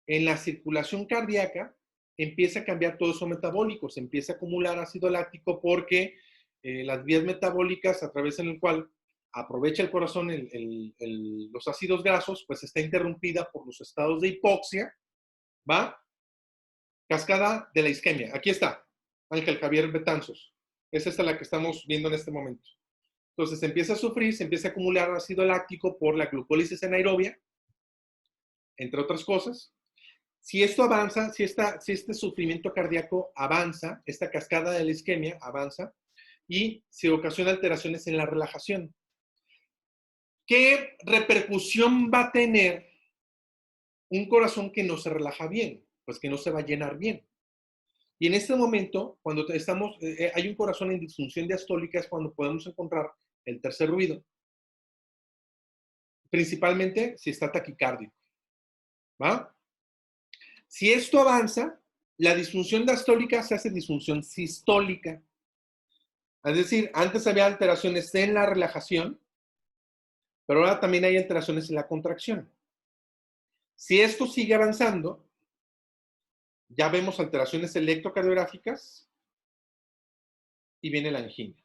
en la circulación cardíaca, empieza a cambiar todo eso metabólico, se empieza a acumular ácido láctico porque las vías metabólicas a través en el cual aprovecha el corazón los ácidos grasos, pues está interrumpida por los estados de hipoxia, ¿va? Cascada de la isquemia. Aquí está, Ángel Javier Betanzos. Es esta la que estamos viendo en este momento. Entonces se empieza a sufrir, se empieza a acumular ácido láctico por la glucólisis anaerobia, entre otras cosas. Si esto avanza, si este sufrimiento cardíaco avanza, esta cascada de la isquemia avanza y se ocasiona alteraciones en la relajación. ¿Qué repercusión va a tener un corazón que no se relaja bien? Pues que no se va a llenar bien. Y en este momento, cuando hay un corazón en disfunción diastólica, es cuando podemos encontrar el tercer ruido. Principalmente si está taquicárdico. ¿Va? Si esto avanza, la disfunción diastólica se hace disfunción sistólica. Es decir, antes había alteraciones en la relajación, pero ahora también hay alteraciones en la contracción. Si esto sigue avanzando, ya vemos alteraciones electrocardiográficas y viene la angina.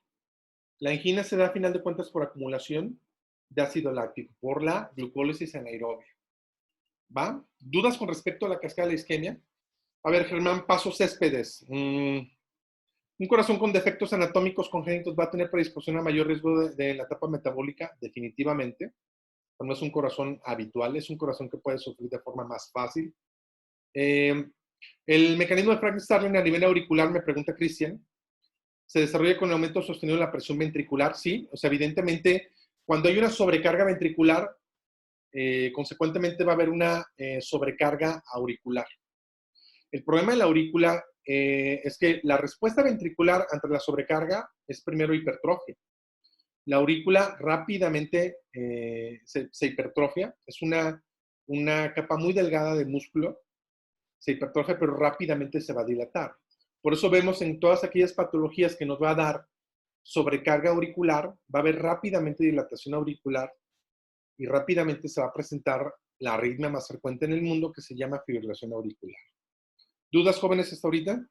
La angina se da a final de cuentas por acumulación de ácido láctico, por la glucólisis anaerobia. ¿Va? ¿Dudas con respecto a la cascada de la isquemia? A ver, Germán Paso Céspedes. Un corazón con defectos anatómicos congénitos va a tener predisposición a mayor riesgo de la etapa metabólica, definitivamente. No es un corazón habitual, es un corazón que puede sufrir de forma más fácil. El mecanismo de Frank Starling a nivel auricular, me pregunta Cristian, ¿se desarrolla con el aumento sostenido de la presión ventricular? Sí, o sea, evidentemente, cuando hay una sobrecarga ventricular, consecuentemente va a haber una sobrecarga auricular. El problema de la aurícula es que la respuesta ventricular ante la sobrecarga es primero hipertrofia. La aurícula rápidamente se hipertrofia, es una capa muy delgada de músculo, se hipertrofia, pero rápidamente se va a dilatar. Por eso vemos en todas aquellas patologías que nos va a dar sobrecarga auricular, va a haber rápidamente dilatación auricular y rápidamente se va a presentar la arritmia más frecuente en el mundo que se llama fibrilación auricular. ¿Dudas, jóvenes, hasta ahorita?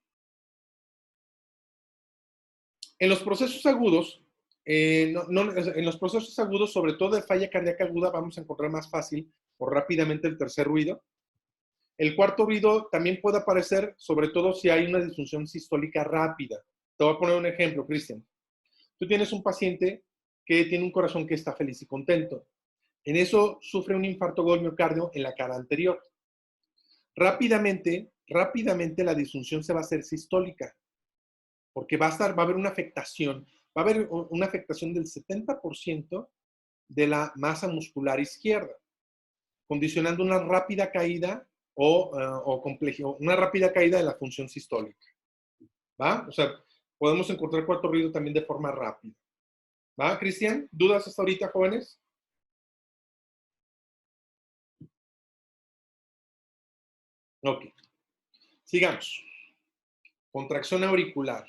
En los procesos agudos, en los procesos agudos, sobre todo de falla cardíaca aguda, vamos a encontrar más fácil o rápidamente el tercer ruido. El cuarto ruido también puede aparecer, sobre todo si hay una disfunción sistólica rápida. Te voy a poner un ejemplo, Cristian. Tú tienes un paciente que tiene un corazón que está feliz y contento. En eso sufre un infarto del miocardio en la cara anterior. Rápidamente la disfunción se va a hacer sistólica, porque va a haber una afectación, del 70% de la masa muscular izquierda, condicionando una rápida caída una rápida caída de la función sistólica. ¿Va? O sea, podemos encontrar cuarto ruido también de forma rápida. ¿Va, Cristian? ¿Dudas hasta ahorita, jóvenes? Ok. Sigamos. Contracción auricular.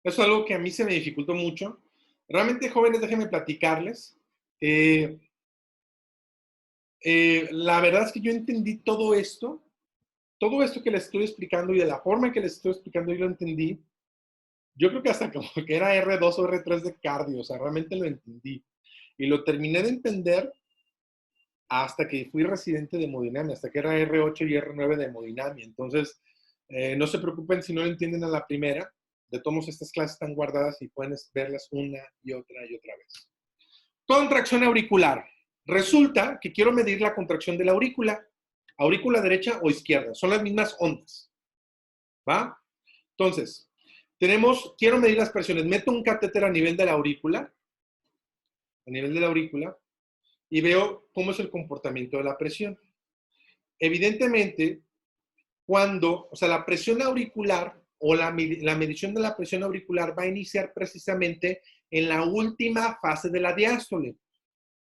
Eso es algo que a mí se me dificultó mucho. Realmente, jóvenes, déjenme platicarles. La verdad es que yo entendí todo esto que les estoy explicando y de la forma en que les estoy explicando, yo lo entendí. Yo creo que hasta como que era R2 o R3 de cardio, o sea, realmente lo entendí. Y lo terminé de entender hasta que fui residente de hemodinamia, hasta que era R8 y R9 de hemodinamia. Entonces, no se preocupen si no lo entienden a la primera. De todos estas clases están guardadas y pueden verlas una y otra vez. Contracción auricular. Resulta que quiero medir la contracción de la aurícula derecha o izquierda. Son las mismas ondas. ¿Va? Entonces, quiero medir las presiones. Meto un catéter a nivel de la aurícula, y veo cómo es el comportamiento de la presión. Evidentemente, la presión auricular o la medición de la presión auricular va a iniciar precisamente en la última fase de la diástole.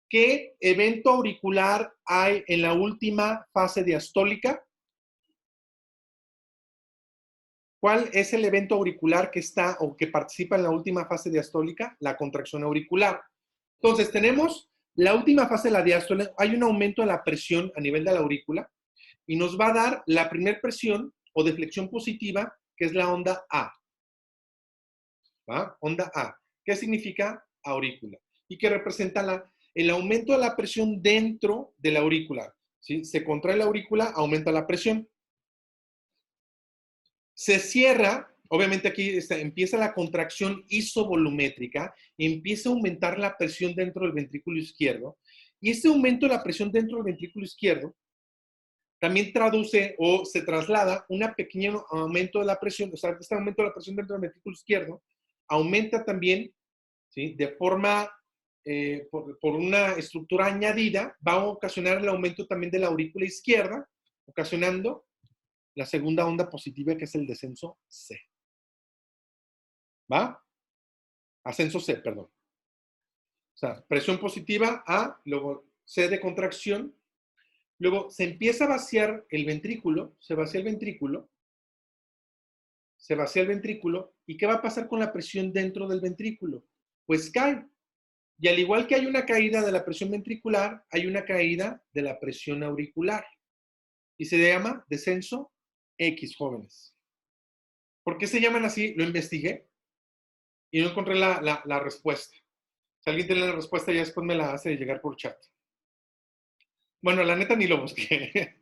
¿Qué evento auricular hay en la última fase diastólica? ¿Cuál es el evento auricular que está o que participa en la última fase diastólica? La contracción auricular. Entonces, tenemos la última fase de la diástole, hay un aumento de la presión a nivel de la aurícula y nos va a dar la primera presión o deflexión positiva, que es la onda A. ¿Va? Onda A. ¿Qué significa aurícula? Y que representa el aumento de la presión dentro de la aurícula. ¿Sí? Se contrae la aurícula, aumenta la presión. Se cierra, obviamente aquí empieza la contracción isovolumétrica, empieza a aumentar la presión dentro del ventrículo izquierdo, y este aumento de la presión dentro del ventrículo izquierdo también traduce o se traslada un pequeño aumento de la presión, o sea, este aumento de la presión dentro del ventrículo izquierdo aumenta también, ¿sí? De forma, por una estructura añadida, va a ocasionar el aumento también de la aurícula izquierda, ocasionando la segunda onda positiva, que es el descenso C. ¿Va? Ascenso C, perdón. O sea, presión positiva A, luego C de contracción, luego se empieza a vaciar el ventrículo, se vacía el ventrículo, ¿y qué va a pasar con la presión dentro del ventrículo? Pues cae. Y al igual que hay una caída de la presión ventricular, hay una caída de la presión auricular. Y se llama descenso X, jóvenes. ¿Por qué se llaman así? Lo investigué y no encontré la respuesta. Si alguien tiene la respuesta, ya después me la hace llegar por chat. Bueno, la neta ni lo busqué.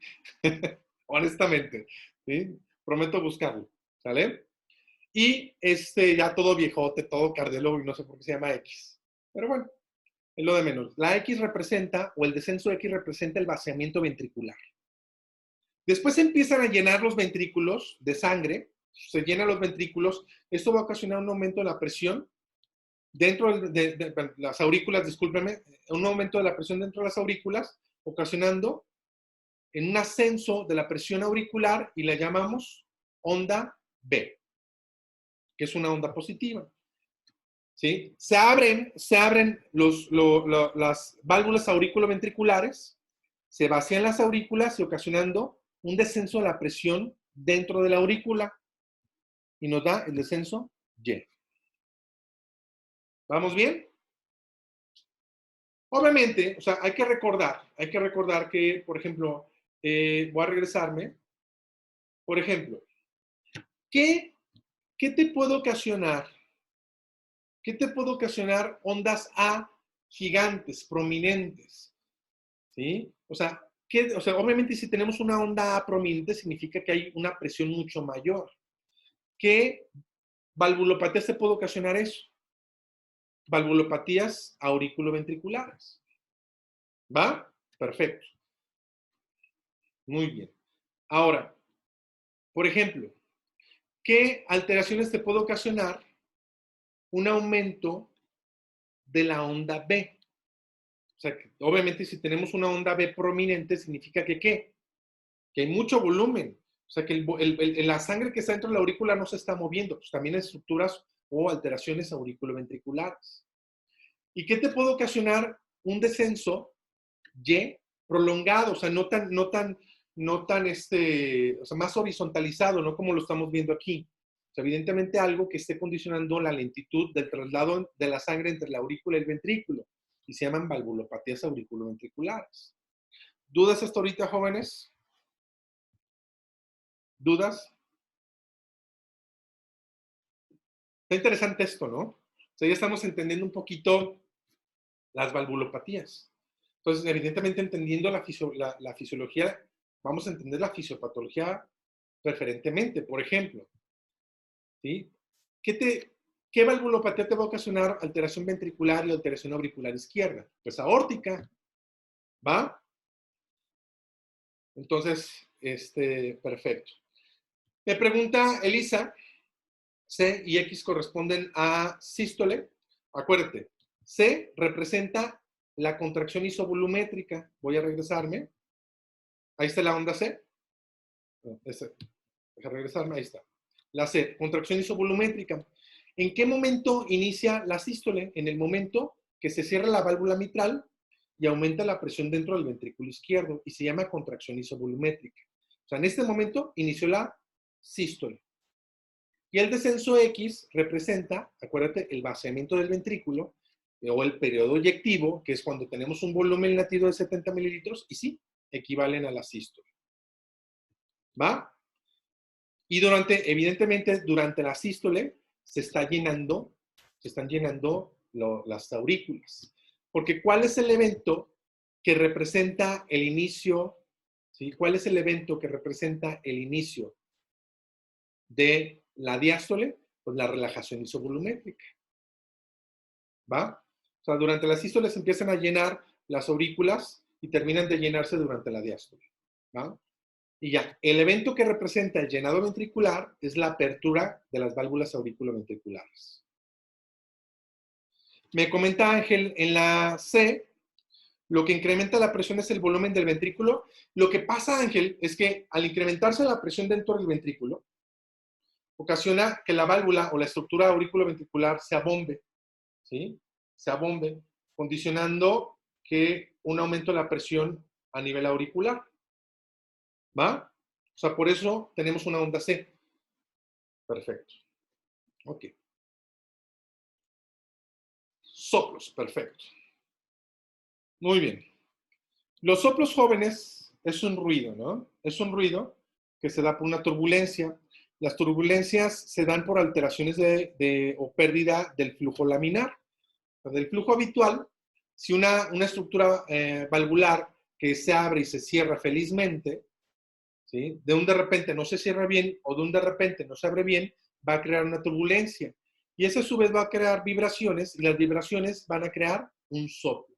Honestamente. ¿Sí? Prometo buscarlo. ¿Sale? Y ya todo viejote, todo cardiólogo, y no sé por qué se llama X. Pero bueno, es lo de menos. La X representa, o el descenso X representa el vaciamiento ventricular. Después se empiezan a llenar los ventrículos de sangre, se llenan los ventrículos, esto va a ocasionar un aumento de la presión dentro de las aurículas, discúlpeme, un aumento de la presión dentro de las aurículas, ocasionando en un ascenso de la presión auricular y la llamamos onda B, que es una onda positiva. ¿Sí? Se abren las válvulas auriculoventriculares, se vacían las aurículas y ocasionando un descenso de la presión dentro de la aurícula y nos da el descenso Y. ¿Vamos bien? Obviamente, o sea, hay que recordar que, por ejemplo, voy a regresarme. Por ejemplo, ¿qué te puede ocasionar? ¿Qué te puede ocasionar ondas A gigantes, prominentes? ¿Sí? O sea, obviamente si tenemos una onda A prominente significa que hay una presión mucho mayor. ¿Qué valvulopatía se puede ocasionar eso? Valvulopatías auriculoventriculares. ¿Va? Perfecto. Muy bien. Ahora, por ejemplo, ¿qué alteraciones te puede ocasionar un aumento de la onda B? O sea, que obviamente si tenemos una onda B prominente, significa que ¿qué? Que hay mucho volumen. O sea, que la sangre que está dentro de la aurícula no se está moviendo. Pues también hay estructuras o alteraciones auriculoventriculares. ¿Y qué te puede ocasionar un descenso Y prolongado? O sea, o sea, más horizontalizado, no como lo estamos viendo aquí. O sea, evidentemente algo que esté condicionando la lentitud del traslado de la sangre entre la aurícula y el ventrículo. Y se llaman valvulopatías auriculoventriculares. ¿Dudas hasta ahorita, jóvenes? ¿Dudas? Está interesante esto, ¿no? O sea, ya estamos entendiendo un poquito las valvulopatías. Entonces, evidentemente, entendiendo la fisiología, vamos a entender la fisiopatología preferentemente. Por ejemplo, ¿sí? ¿Qué valvulopatía te va a ocasionar alteración ventricular y alteración auricular izquierda? Pues aórtica, ¿va? Entonces, perfecto. Me pregunta Elisa, C y X corresponden a sístole. Acuérdate, C representa la contracción isovolumétrica. Voy a regresarme. Ahí está la onda C. Deja regresarme, ahí está. La C, contracción isovolumétrica. ¿En qué momento inicia la sístole? En el momento que se cierra la válvula mitral y aumenta la presión dentro del ventrículo izquierdo y se llama contracción isovolumétrica. O sea, en este momento inició la sístole. Y el descenso X representa, acuérdate, el vaciamiento del ventrículo o el periodo eyectivo, que es cuando tenemos un volumen latido de 70 mililitros, y sí, equivalen a la sístole. ¿Va? Y evidentemente, durante la sístole se están llenando las aurículas. Porque ¿cuál es el evento que representa el inicio? ¿Sí? ¿Cuál es el evento que representa el inicio de la diástole? Pues la relajación isovolumétrica. ¿Va? O sea, durante la sístole se empiezan a llenar las aurículas y terminan de llenarse durante la diástole. ¿Va? Y ya, el evento que representa el llenado ventricular es la apertura de las válvulas auriculoventriculares. Me comenta Ángel, en la C, lo que incrementa la presión es el volumen del ventrículo. Lo que pasa, Ángel, es que al incrementarse la presión dentro del ventrículo, ocasiona que la válvula o la estructura auriculoventricular se abombe, ¿sí? Se abombe, condicionando que un aumento de la presión a nivel auricular. ¿Va? O sea, por eso tenemos una onda C. Perfecto. Ok. Soplos, perfecto. Muy bien. Los soplos jóvenes es un ruido, ¿no? Es un ruido que se da por una turbulencia. Las turbulencias se dan por alteraciones o pérdida del flujo laminar. Del flujo habitual, si una estructura valvular que se abre y se cierra felizmente, ¿sí? De un de repente no se cierra bien o de un de repente no se abre bien, va a crear una turbulencia. Y esa a su vez va a crear vibraciones y las vibraciones van a crear un soplo.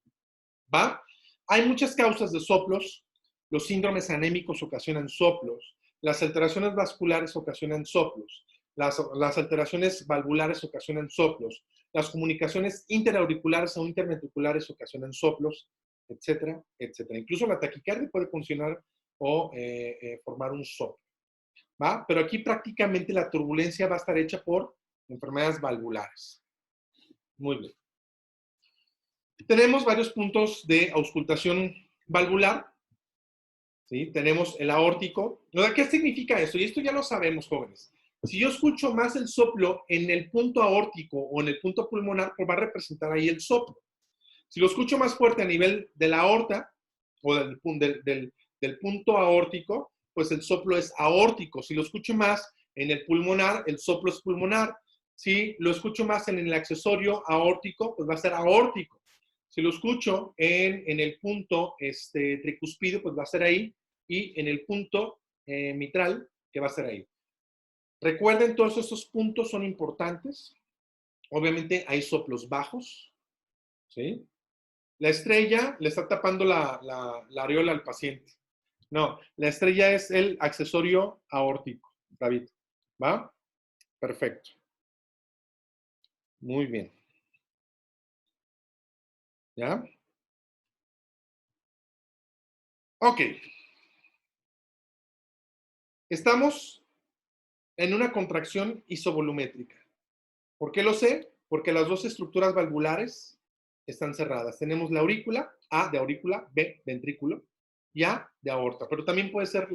¿Va? Hay muchas causas de soplos. Los síndromes anémicos ocasionan soplos. Las alteraciones vasculares ocasionan soplos. Las alteraciones valvulares ocasionan soplos. Las comunicaciones interauriculares o interventriculares ocasionan soplos, etcétera, etcétera. Incluso la taquicardia puede funcionar o formar un soplo. ¿Va? Pero aquí prácticamente la turbulencia va a estar hecha por enfermedades valvulares. Muy bien. Tenemos varios puntos de auscultación valvular. ¿Sí? Tenemos el aórtico. ¿Qué significa esto? Y esto ya lo sabemos, jóvenes. Si yo escucho más el soplo en el punto aórtico o en el punto pulmonar, pues va a representar ahí el soplo. Si lo escucho más fuerte a nivel de la aorta o del punto aórtico, pues el soplo es aórtico. Si lo escucho más en el pulmonar, el soplo es pulmonar. Si lo escucho más en el accesorio aórtico, pues va a ser aórtico. Si lo escucho en el punto tricuspidio, pues va a ser ahí. Y en el punto mitral, que va a ser ahí. Recuerden, todos estos puntos son importantes. Obviamente hay soplos bajos, ¿sí? La estrella le está tapando la areola al paciente. No, la estrella es el accesorio aórtico, David. ¿Va? Perfecto. Muy bien. ¿Ya? Ok. Estamos en una contracción isovolumétrica. ¿Por qué lo sé? Porque las dos estructuras valvulares están cerradas. Tenemos la aurícula, A de aurícula, B, ventrículo, y A de aorta. Pero también puede ser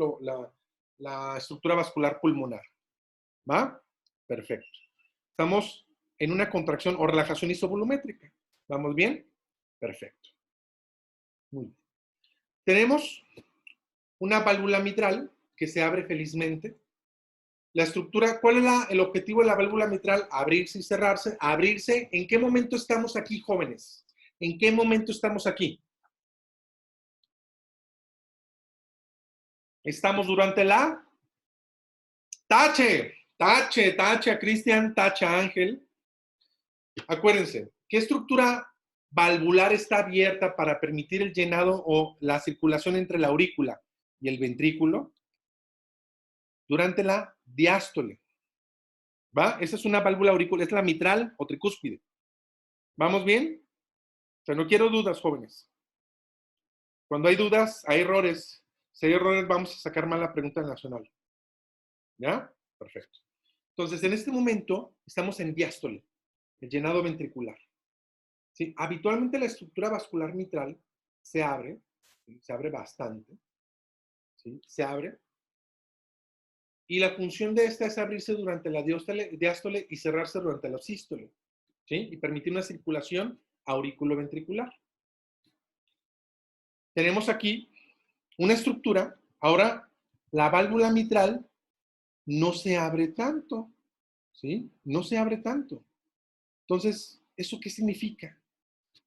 la estructura vascular pulmonar. ¿Va? Perfecto. Estamos en una contracción o relajación isovolumétrica. ¿Vamos bien? Perfecto. Muy bien. Tenemos una válvula mitral que se abre felizmente. La estructura, ¿cuál es el objetivo de la válvula mitral? Abrirse y cerrarse. Abrirse. ¿En qué momento estamos aquí, jóvenes? ¿En qué momento estamos aquí? Estamos durante la tache. Tache a Cristian, tache a Ángel. Acuérdense, ¿qué estructura valvular está abierta para permitir el llenado o la circulación entre la aurícula y el ventrículo? Durante la diástole. ¿Va? Esa es una válvula auricular, es la mitral o tricúspide. ¿Vamos bien? O sea, no quiero dudas, jóvenes. Cuando hay dudas, hay errores. Si hay errores, vamos a sacar mal la pregunta nacional. ¿Ya? Perfecto. Entonces, en este momento, estamos en diástole, el llenado ventricular. ¿Sí? Habitualmente la estructura vascular mitral se abre, ¿sí? Se abre bastante, ¿sí? Se abre, y la función de esta es abrirse durante la diástole y cerrarse durante la sístole, ¿sí? Y permitir una circulación auriculoventricular. Tenemos aquí una estructura. Ahora, la válvula mitral no se abre tanto, ¿sí? No se abre tanto. Entonces, ¿eso qué significa?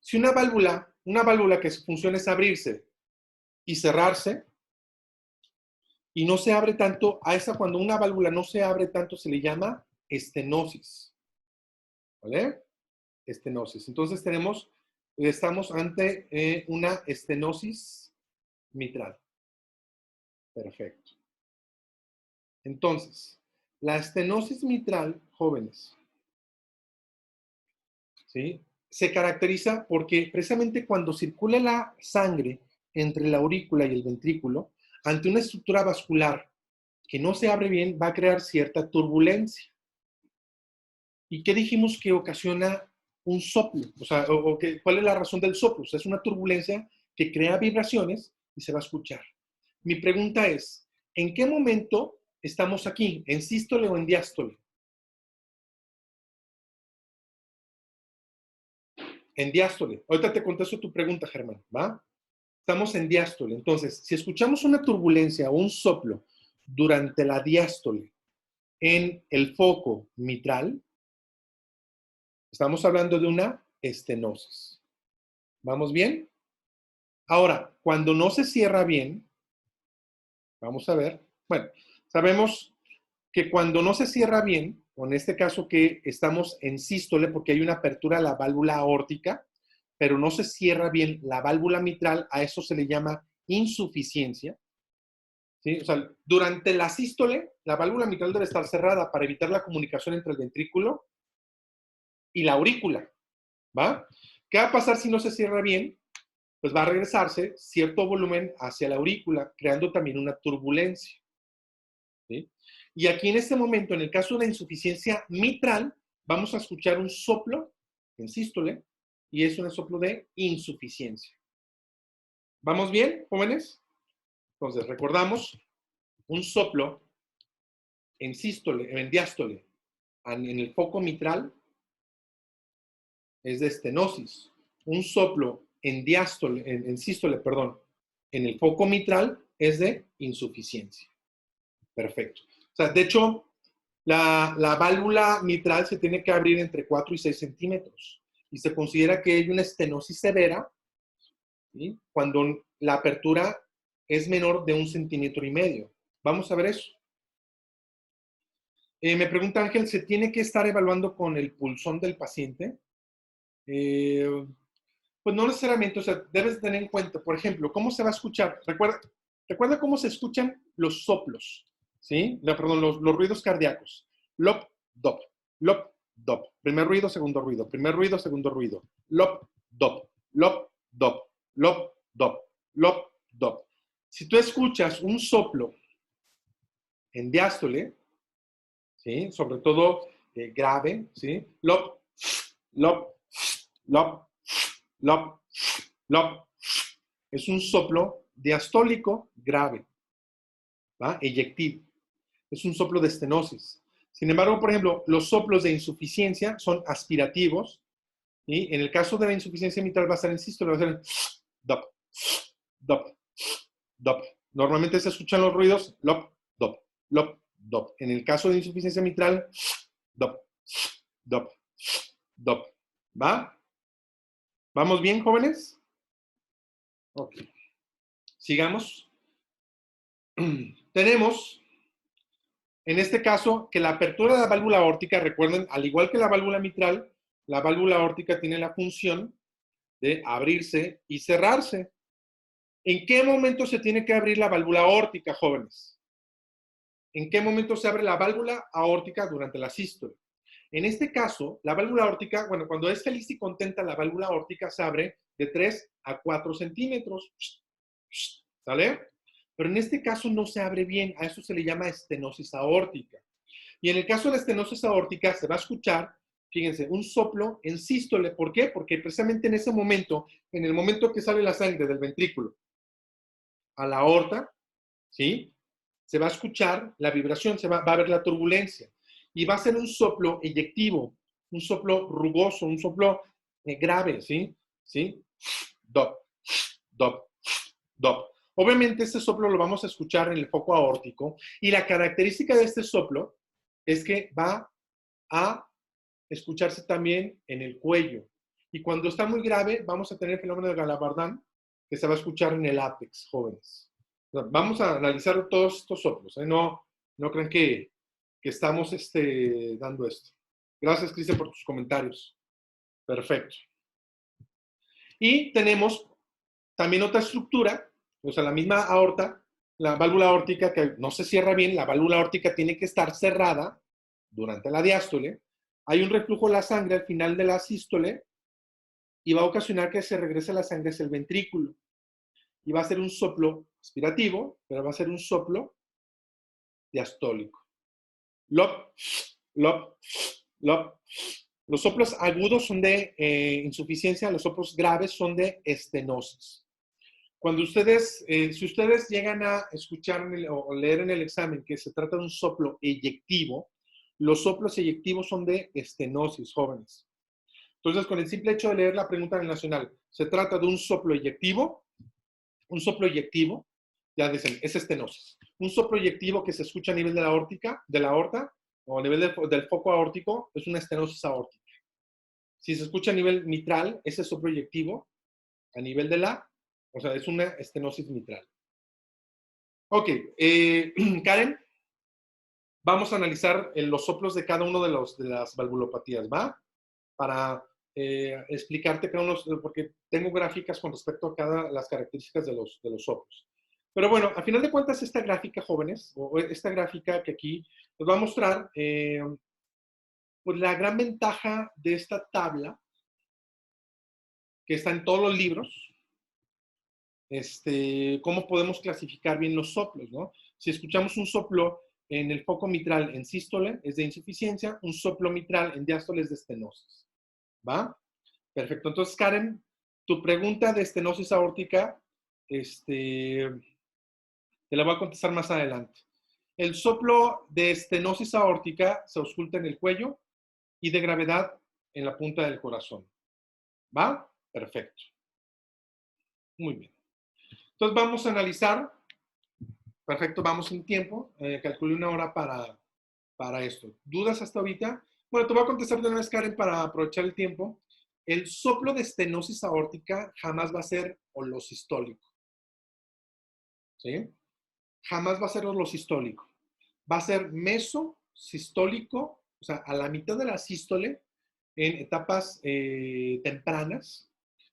Si una válvula que su función es abrirse y cerrarse, y no se abre tanto, a esa cuando una válvula no se abre tanto se le llama estenosis, ¿vale? Estenosis. Entonces estamos ante una estenosis mitral. Perfecto. Entonces, la estenosis mitral, jóvenes, ¿sí? Se caracteriza porque precisamente cuando circula la sangre entre la aurícula y el ventrículo, ante una estructura vascular que no se abre bien, va a crear cierta turbulencia. ¿Y qué dijimos que ocasiona un soplo? O sea, ¿cuál es la razón del soplo? O sea, es una turbulencia que crea vibraciones y se va a escuchar. Mi pregunta es, ¿en qué momento estamos aquí? ¿En sístole o en diástole? En diástole. Ahorita te contesto tu pregunta, Germán, ¿va? Estamos en diástole. Entonces, si escuchamos una turbulencia o un soplo durante la diástole en el foco mitral, estamos hablando de una estenosis. ¿Vamos bien? Ahora, cuando no se cierra bien, vamos a ver, bueno, sabemos que cuando no se cierra bien, o en este caso que estamos en sístole porque hay una apertura a la válvula aórtica, pero no se cierra bien la válvula mitral, a eso se le llama insuficiencia. ¿Sí? O sea, durante la sístole, la válvula mitral debe estar cerrada para evitar la comunicación entre el ventrículo y la aurícula, ¿va? ¿Qué va a pasar si no se cierra bien? Pues va a regresarse cierto volumen hacia la aurícula, creando también una turbulencia, ¿sí? Y aquí en este momento, en el caso de la insuficiencia mitral, vamos a escuchar un soplo en sístole y es un soplo de insuficiencia. ¿Vamos bien, jóvenes? Entonces, recordamos, un soplo en sístole, en diástole, en el foco mitral, es de estenosis. Un soplo en diástole, en sístole, perdón, en el foco mitral es de insuficiencia. Perfecto. O sea, de hecho, la válvula mitral se tiene que abrir entre 4 y 6 centímetros y se considera que hay una estenosis severa, ¿sí? Cuando la apertura es menor de 1,5 centímetros. Vamos a ver eso. Me pregunta Ángel, ¿se tiene que estar evaluando con el pulsón del paciente? Pues Pues no necesariamente, o sea, debes tener en cuenta, por ejemplo, cómo se va a escuchar. Recuerda cómo se escuchan los soplos, ¿sí? Perdón, los ruidos cardíacos. Lop, dop, lop, dop. Primer ruido, segundo ruido. Primer ruido, segundo ruido. Lop, dop, lop, dop, lop, dop, lop, dop. Si tú escuchas un soplo en diástole, ¿sí? Sobre todo grave, ¿sí? Lop, lop, lop, lop, lop. Es un soplo diastólico grave, ¿va? Eyectivo. Es un soplo de estenosis. Sin embargo, por ejemplo, los soplos de insuficiencia son aspirativos, y en el caso de la insuficiencia mitral va a ser en sístole, va a ser en dop, dop, dop. Normalmente se escuchan los ruidos lop, dop, lop, dop. En el caso de insuficiencia mitral, dop, dop, dop. ¿Va? ¿Vamos bien, jóvenes? Ok. Sigamos. Tenemos, en este caso, que la apertura de la válvula aórtica, recuerden, al igual que la válvula mitral, la válvula aórtica tiene la función de abrirse y cerrarse. ¿En qué momento se tiene que abrir la válvula aórtica, jóvenes? ¿En qué momento se abre la válvula aórtica durante la sístole? En este caso, la válvula aórtica, bueno, cuando es feliz y contenta, la válvula aórtica se abre de 3 a 4 centímetros. ¿Sale? Pero en este caso no se abre bien, a eso se le llama estenosis aórtica. Y en el caso de la estenosis aórtica se va a escuchar, fíjense, un soplo en sístole. ¿Por qué? Porque precisamente en ese momento, en el momento que sale la sangre del ventrículo a la aorta, ¿sí? Se va a escuchar la vibración, va a haber la turbulencia. Y va a ser un soplo eyectivo, un soplo rugoso, un soplo grave, ¿sí? ¿Sí? Dop, dop, dop. Obviamente este soplo lo vamos a escuchar en el foco aórtico y la característica de este soplo es que va a escucharse también en el cuello. Y cuando está muy grave, vamos a tener el fenómeno de Galabardán, que se va a escuchar en el ápex, jóvenes. Vamos a analizar todos estos soplos. No, no crean que estamos dando esto. Gracias, Cristian, por tus comentarios. Perfecto. Y tenemos también otra estructura, o sea, la misma aorta, la válvula aórtica que no se cierra bien, la válvula aórtica tiene que estar cerrada durante la diástole. Hay un reflujo de la sangre al final de la sístole y va a ocasionar que se regrese la sangre hacia el ventrículo. Y va a ser un soplo aspirativo, pero va a ser un soplo diastólico. Lop, lop, lop. Los soplos agudos son de insuficiencia, los soplos graves son de estenosis. Cuando ustedes, si ustedes llegan a escuchar o leer en el examen que se trata de un soplo eyectivo, los soplos eyectivos son de estenosis, jóvenes. Entonces, con el simple hecho de leer la pregunta del nacional, se trata de un soplo eyectivo, ya dicen, es estenosis. Un soplo eyectivo que se escucha a nivel de la aorta, o a nivel del foco aórtico, es una estenosis aórtica. Si se escucha a nivel mitral, ese soplo eyectivo, a nivel o sea, es una estenosis mitral. Ok, Karen, vamos a analizar los soplos de cada uno de las valvulopatías, ¿va? Para explicarte cada uno, porque tengo gráficas con respecto a las características de los soplos. Pero bueno, a final de cuentas, esta gráfica, jóvenes, o esta gráfica que aquí nos va a mostrar, pues la gran ventaja de esta tabla, que está en todos los libros, cómo podemos clasificar bien los soplos, ¿no? Si escuchamos un soplo en el foco mitral en sístole, es de insuficiencia, un soplo mitral en diástole es de estenosis, ¿va? Perfecto. Entonces, Karen, tu pregunta de estenosis aórtica, te la voy a contestar más adelante. El soplo de estenosis aórtica se ausculta en el cuello y de gravedad en la punta del corazón. ¿Va? Perfecto. Muy bien. Entonces vamos a analizar. Perfecto, vamos en tiempo. Calculé una hora para esto. ¿Dudas hasta ahorita? Bueno, te voy a contestar de una vez, Karen, para aprovechar el tiempo. El soplo de estenosis aórtica jamás va a ser holosistólico. ¿Sí? Jamás va a ser holosistólico. Va a ser mesosistólico, o sea, a la mitad de la sístole, en etapas tempranas,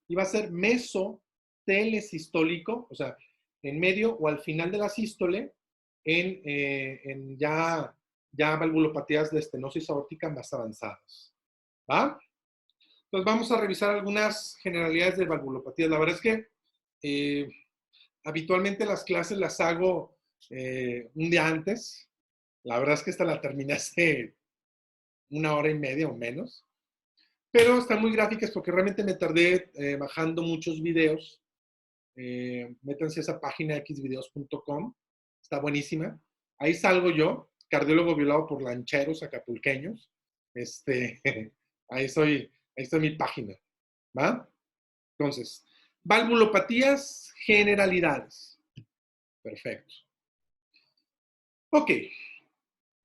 y va a ser mesotelesistólico, o sea, en medio o al final de la sístole, en ya valvulopatías de estenosis aórtica más avanzadas. ¿Va? Entonces vamos a revisar algunas generalidades de valvulopatías. La verdad es que habitualmente las clases las hago un día antes. La verdad es que esta la terminé hace 1 hora y media o menos. Pero están muy gráficas porque realmente me tardé bajando muchos videos. Métanse a esa página xvideos.com. Está buenísima. Ahí salgo yo, cardiólogo violado por lancheros acapulqueños. Ahí estoy en mi página. ¿Va? Entonces, valvulopatías, generalidades. Perfecto. Ok.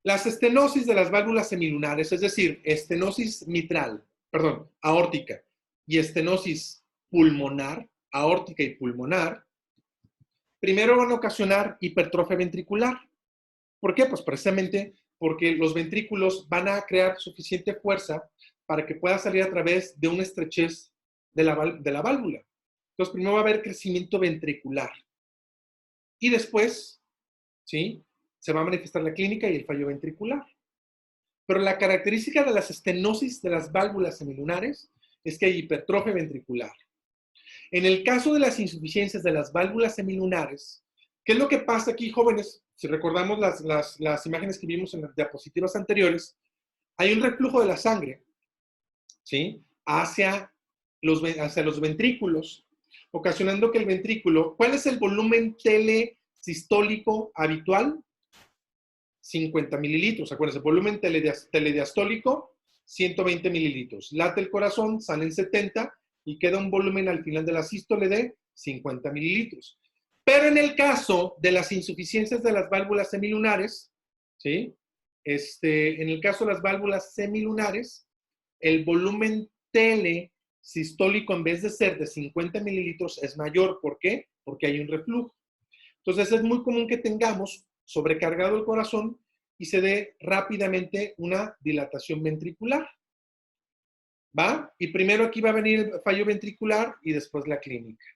Las estenosis de las válvulas semilunares, es decir, estenosis mitral, perdón, aórtica, y estenosis pulmonar, aórtica y pulmonar, primero van a ocasionar hipertrofia ventricular. ¿Por qué? Pues precisamente porque los ventrículos van a crear suficiente fuerza para que pueda salir a través de una estrechez de la válvula. Entonces, primero va a haber crecimiento ventricular. Y después, ¿sí? Se va a manifestar la clínica y el fallo ventricular. Pero la característica de las estenosis de las válvulas semilunares es que hay hipertrofia ventricular. En el caso de las insuficiencias de las válvulas semilunares, ¿qué es lo que pasa aquí, jóvenes? Si recordamos las imágenes que vimos en las diapositivas anteriores, hay un reflujo de la sangre, ¿sí? Hacia los ventrículos, ocasionando que el ventrículo, ¿cuál es el volumen telesistólico habitual? 50 mililitros. Acuérdense, volumen telediastólico, 120 mililitros. Late el corazón, salen 70 y queda un volumen al final de la sístole de 50 mililitros. Pero en el caso de las insuficiencias de las válvulas semilunares, ¿sí? En el caso de las válvulas semilunares, el volumen telesistólico, en vez de ser de 50 mililitros, es mayor. ¿Por qué? Porque hay un reflujo. Entonces es muy común que tengamos sobrecargado el corazón y se dé rápidamente una dilatación ventricular. ¿Va? Y primero aquí va a venir el fallo ventricular y después la clínica.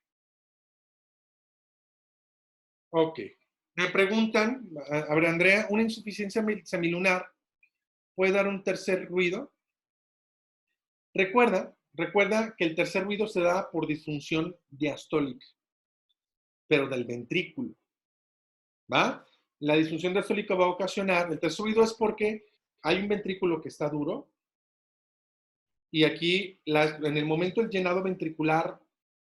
Ok. Me preguntan, a ver, Andrea, ¿una insuficiencia semilunar puede dar un tercer ruido? Recuerda que el tercer ruido se da por disfunción diastólica, pero del ventrículo. ¿Va? La disfunción diastólica va a ocasionar, el tercer ruido es porque hay un ventrículo que está duro y aquí en el momento del llenado ventricular,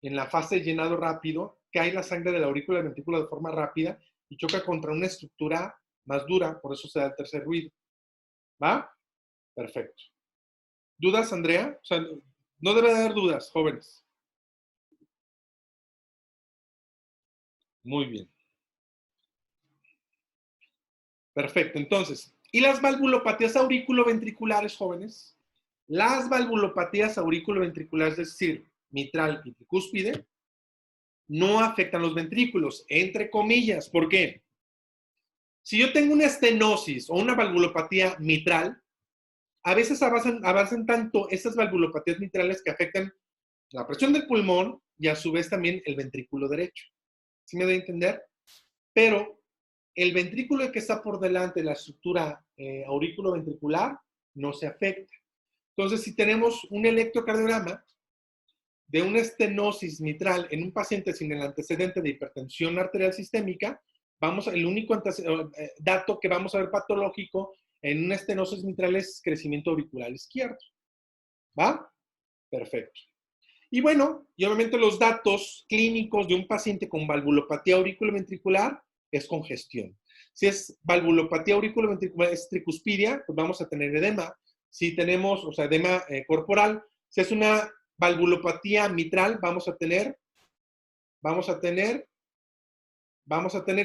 en la fase de llenado rápido, cae la sangre de la aurícula del ventrículo de forma rápida y choca contra una estructura más dura, por eso se da el tercer ruido. ¿Va? Perfecto. ¿Dudas, Andrea? O sea, no debe haber dudas, jóvenes. Muy bien. Perfecto. Entonces, ¿y las valvulopatías auriculoventriculares, jóvenes? Las valvulopatías auriculoventriculares, es decir, mitral y tricúspide, no afectan los ventrículos, entre comillas. ¿Por qué? Si yo tengo una estenosis o una valvulopatía mitral, a veces avanzan tanto estas valvulopatías mitrales que afectan la presión del pulmón y a su vez también el ventrículo derecho. ¿Sí me doy a entender? Pero el ventrículo que está por delante de la estructura auriculoventricular no se afecta. Entonces, si tenemos un electrocardiograma de una estenosis mitral en un paciente sin el antecedente de hipertensión arterial sistémica, el único dato que vamos a ver patológico en una estenosis mitral es crecimiento auricular izquierdo. ¿Va? Perfecto. Y bueno, y obviamente los datos clínicos de un paciente con valvulopatía auriculoventricular es congestión. Si es valvulopatía auriculoventricular, es tricuspidia, pues vamos a tener edema. Si tenemos, o sea, edema corporal, si es una valvulopatía mitral, vamos a tener,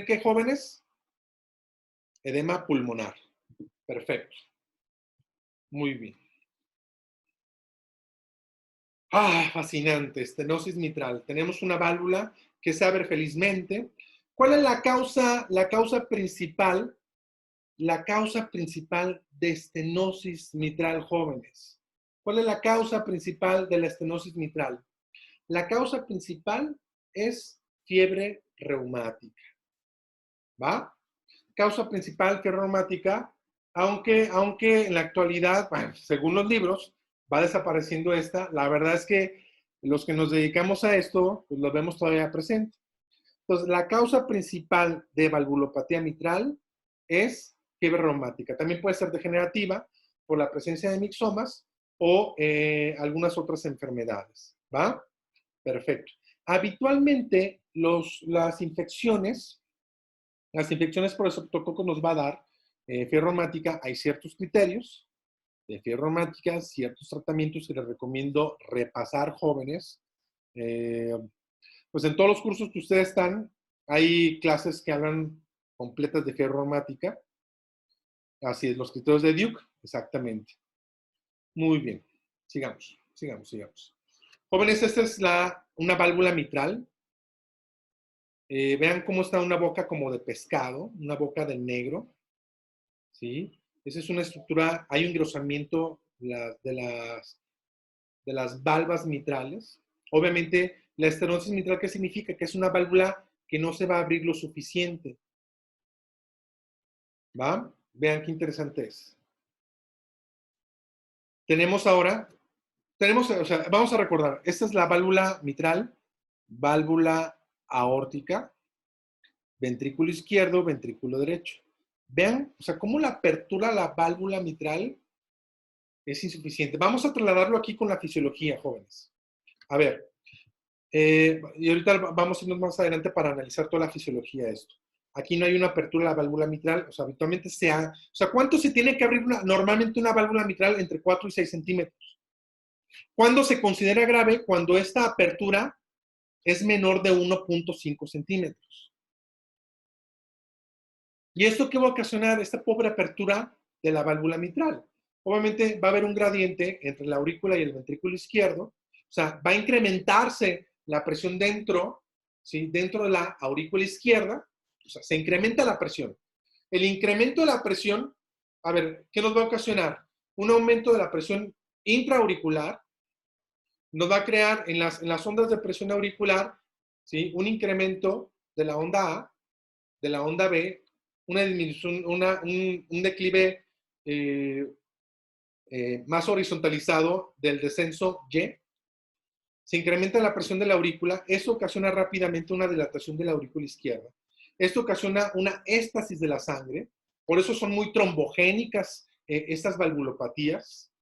¿qué, jóvenes? Edema pulmonar. Perfecto. Muy bien. Fascinante, estenosis mitral. Tenemos una válvula que se abre felizmente. ¿Cuál es la causa principal? La causa principal de estenosis mitral, jóvenes. ¿Cuál es la causa principal de la estenosis mitral? La causa principal es fiebre reumática, ¿va? Causa principal, fiebre reumática, aunque en la actualidad, bueno, según los libros, va desapareciendo esta. La verdad es que los que nos dedicamos a esto, pues lo vemos todavía presente. Entonces, la causa principal de valvulopatía mitral es fiebre reumática. También puede ser degenerativa por la presencia de mixomas o algunas otras enfermedades, ¿va? Perfecto. Habitualmente, las infecciones por estreptococo nos va a dar fiebre reumática. Hay ciertos criterios de fiebre reumática, ciertos tratamientos que les recomiendo repasar, jóvenes. Pues en todos los cursos que ustedes están, hay clases que hablan completas de fiebre reumática. Así es, los criterios de Duke, exactamente. Muy bien, sigamos. Jóvenes, esta es una válvula mitral. Vean cómo está una boca como de pescado, una boca de negro, ¿sí? Esa es una estructura, hay un engrosamiento de las valvas mitrales. Obviamente, la estenosis mitral, ¿qué significa? Que es una válvula que no se va a abrir lo suficiente. ¿Va? Vean qué interesante es. Vamos a recordar, esta es la válvula mitral, válvula aórtica, ventrículo izquierdo, ventrículo derecho. Vean, cómo la apertura a la válvula mitral es insuficiente. Vamos a trasladarlo aquí con la fisiología, jóvenes. A ver, y ahorita vamos a irnos más adelante para analizar toda la fisiología de esto. Aquí no hay una apertura a la válvula mitral, habitualmente ¿cuánto se tiene que abrir normalmente una válvula mitral? Entre 4 y 6 centímetros. ¿Cuándo se considera grave? Cuando esta apertura es menor de 1.5 centímetros. ¿Y esto qué va a ocasionar? Esta pobre apertura de la válvula mitral. Obviamente va a haber un gradiente entre la aurícula y el ventrículo izquierdo. Va a incrementarse la presión dentro, ¿sí? Dentro de la aurícula izquierda. Se incrementa la presión. El incremento de la presión, a ver, ¿qué nos va a ocasionar? Un aumento de la presión intraauricular. Nos va a crear en las ondas de presión auricular, ¿sí? Un incremento de la onda A, de la onda B, una disminución, un declive más horizontalizado del descenso Y. Se incrementa la presión de la aurícula. Esto ocasiona rápidamente una dilatación de la aurícula izquierda. Esto ocasiona una éstasis de la sangre. Por eso son muy trombogénicas estas valvulopatías.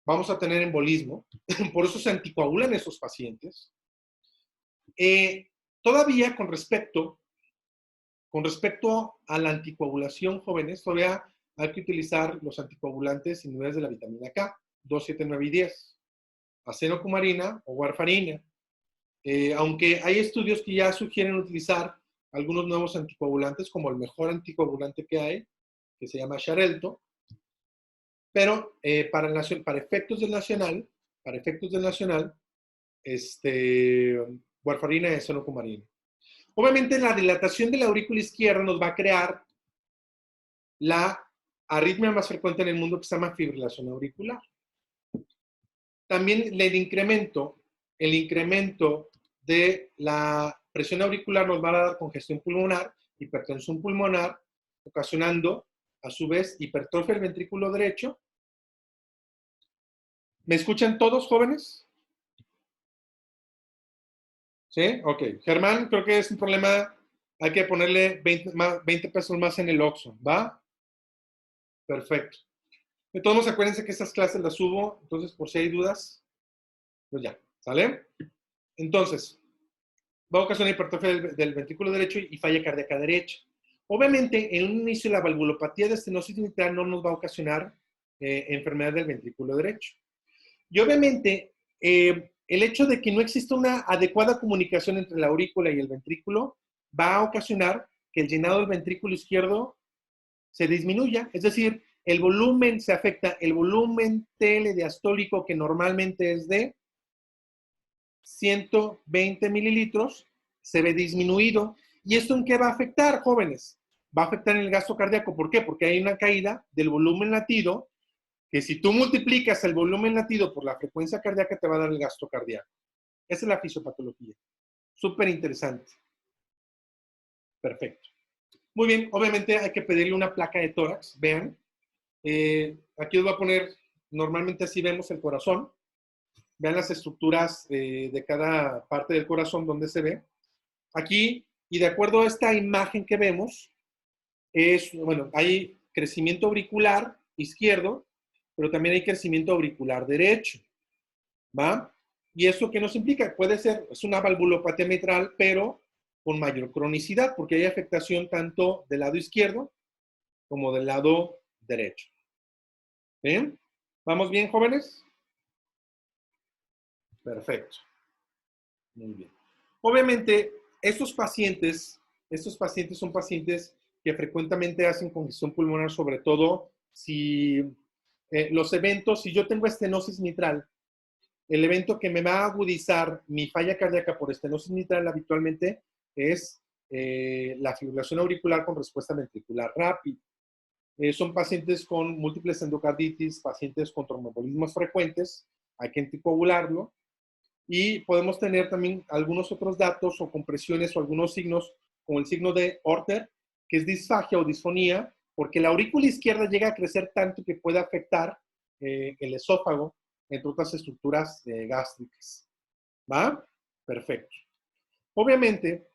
Vamos a tener embolismo. Por eso se anticoagulan esos pacientes. Todavía con respecto a la anticoagulación, jóvenes, todavía hay que utilizar los anticoagulantes inhibidores de la vitamina K, 2, 7, 9 y 10. Acenocumarina o warfarina. Aunque hay estudios que ya sugieren utilizar algunos nuevos anticoagulantes, como el mejor anticoagulante que hay, que se llama Xarelto, pero para efectos del nacional, warfarina y acenocumarina. Obviamente la dilatación de la aurícula izquierda nos va a crear la arritmia más frecuente en el mundo, que se llama fibrilación auricular. También el incremento de la presión auricular nos va a dar congestión pulmonar, hipertensión pulmonar, ocasionando a su vez hipertrofia del ventrículo derecho. ¿Me escuchan todos, jóvenes? ¿Sí? Ok. Germán, creo que es un problema. Hay que ponerle 20 pesos más en el Oxxo, ¿va? Perfecto. De todos modos, acuérdense que estas clases las subo, entonces por si hay dudas, pues ya, ¿sale? Entonces, va a ocasionar hipertrofia del ventrículo derecho y falla cardíaca derecha. Obviamente, en un inicio la valvulopatía de estenosis mitral no nos va a ocasionar enfermedad del ventrículo derecho. Y obviamente, el hecho de que no exista una adecuada comunicación entre la aurícula y el ventrículo va a ocasionar que el llenado del ventrículo izquierdo se disminuya. Es decir, el volumen se afecta, el volumen telediastólico, que normalmente es de 120 mililitros, se ve disminuido. ¿Y esto en qué va a afectar, jóvenes? Va a afectar en el gasto cardíaco. ¿Por qué? Porque hay una caída del volumen latido, que si tú multiplicas el volumen latido por la frecuencia cardíaca, te va a dar el gasto cardíaco. Esa es la fisiopatología. Súper interesante. Perfecto. Muy bien, obviamente hay que pedirle una placa de tórax. Vean, aquí os voy a poner, normalmente así vemos el corazón. Vean las estructuras de cada parte del corazón donde se ve. Aquí, y de acuerdo a esta imagen que vemos, bueno, hay crecimiento auricular izquierdo, pero también hay crecimiento auricular derecho, ¿va? ¿Y eso qué nos implica? Puede ser, es una valvulopatía mitral, pero con mayor cronicidad, porque hay afectación tanto del lado izquierdo como del lado derecho. ¿Bien? ¿Vamos bien, jóvenes? Perfecto. Muy bien. Obviamente, estos pacientes son pacientes que frecuentemente hacen congestión pulmonar, sobre todo si los eventos, si yo tengo estenosis mitral, el evento que me va a agudizar mi falla cardíaca por estenosis mitral habitualmente es la fibrilación auricular con respuesta ventricular rápida. Son pacientes con múltiples endocarditis, pacientes con tromboembolismos frecuentes, hay que anticoagularlo. Y podemos tener también algunos otros datos o compresiones o algunos signos, como el signo de Orter, que es disfagia o disfonía, porque la aurícula izquierda llega a crecer tanto que puede afectar el esófago, entre otras estructuras gástricas. ¿Va? Perfecto. Obviamente,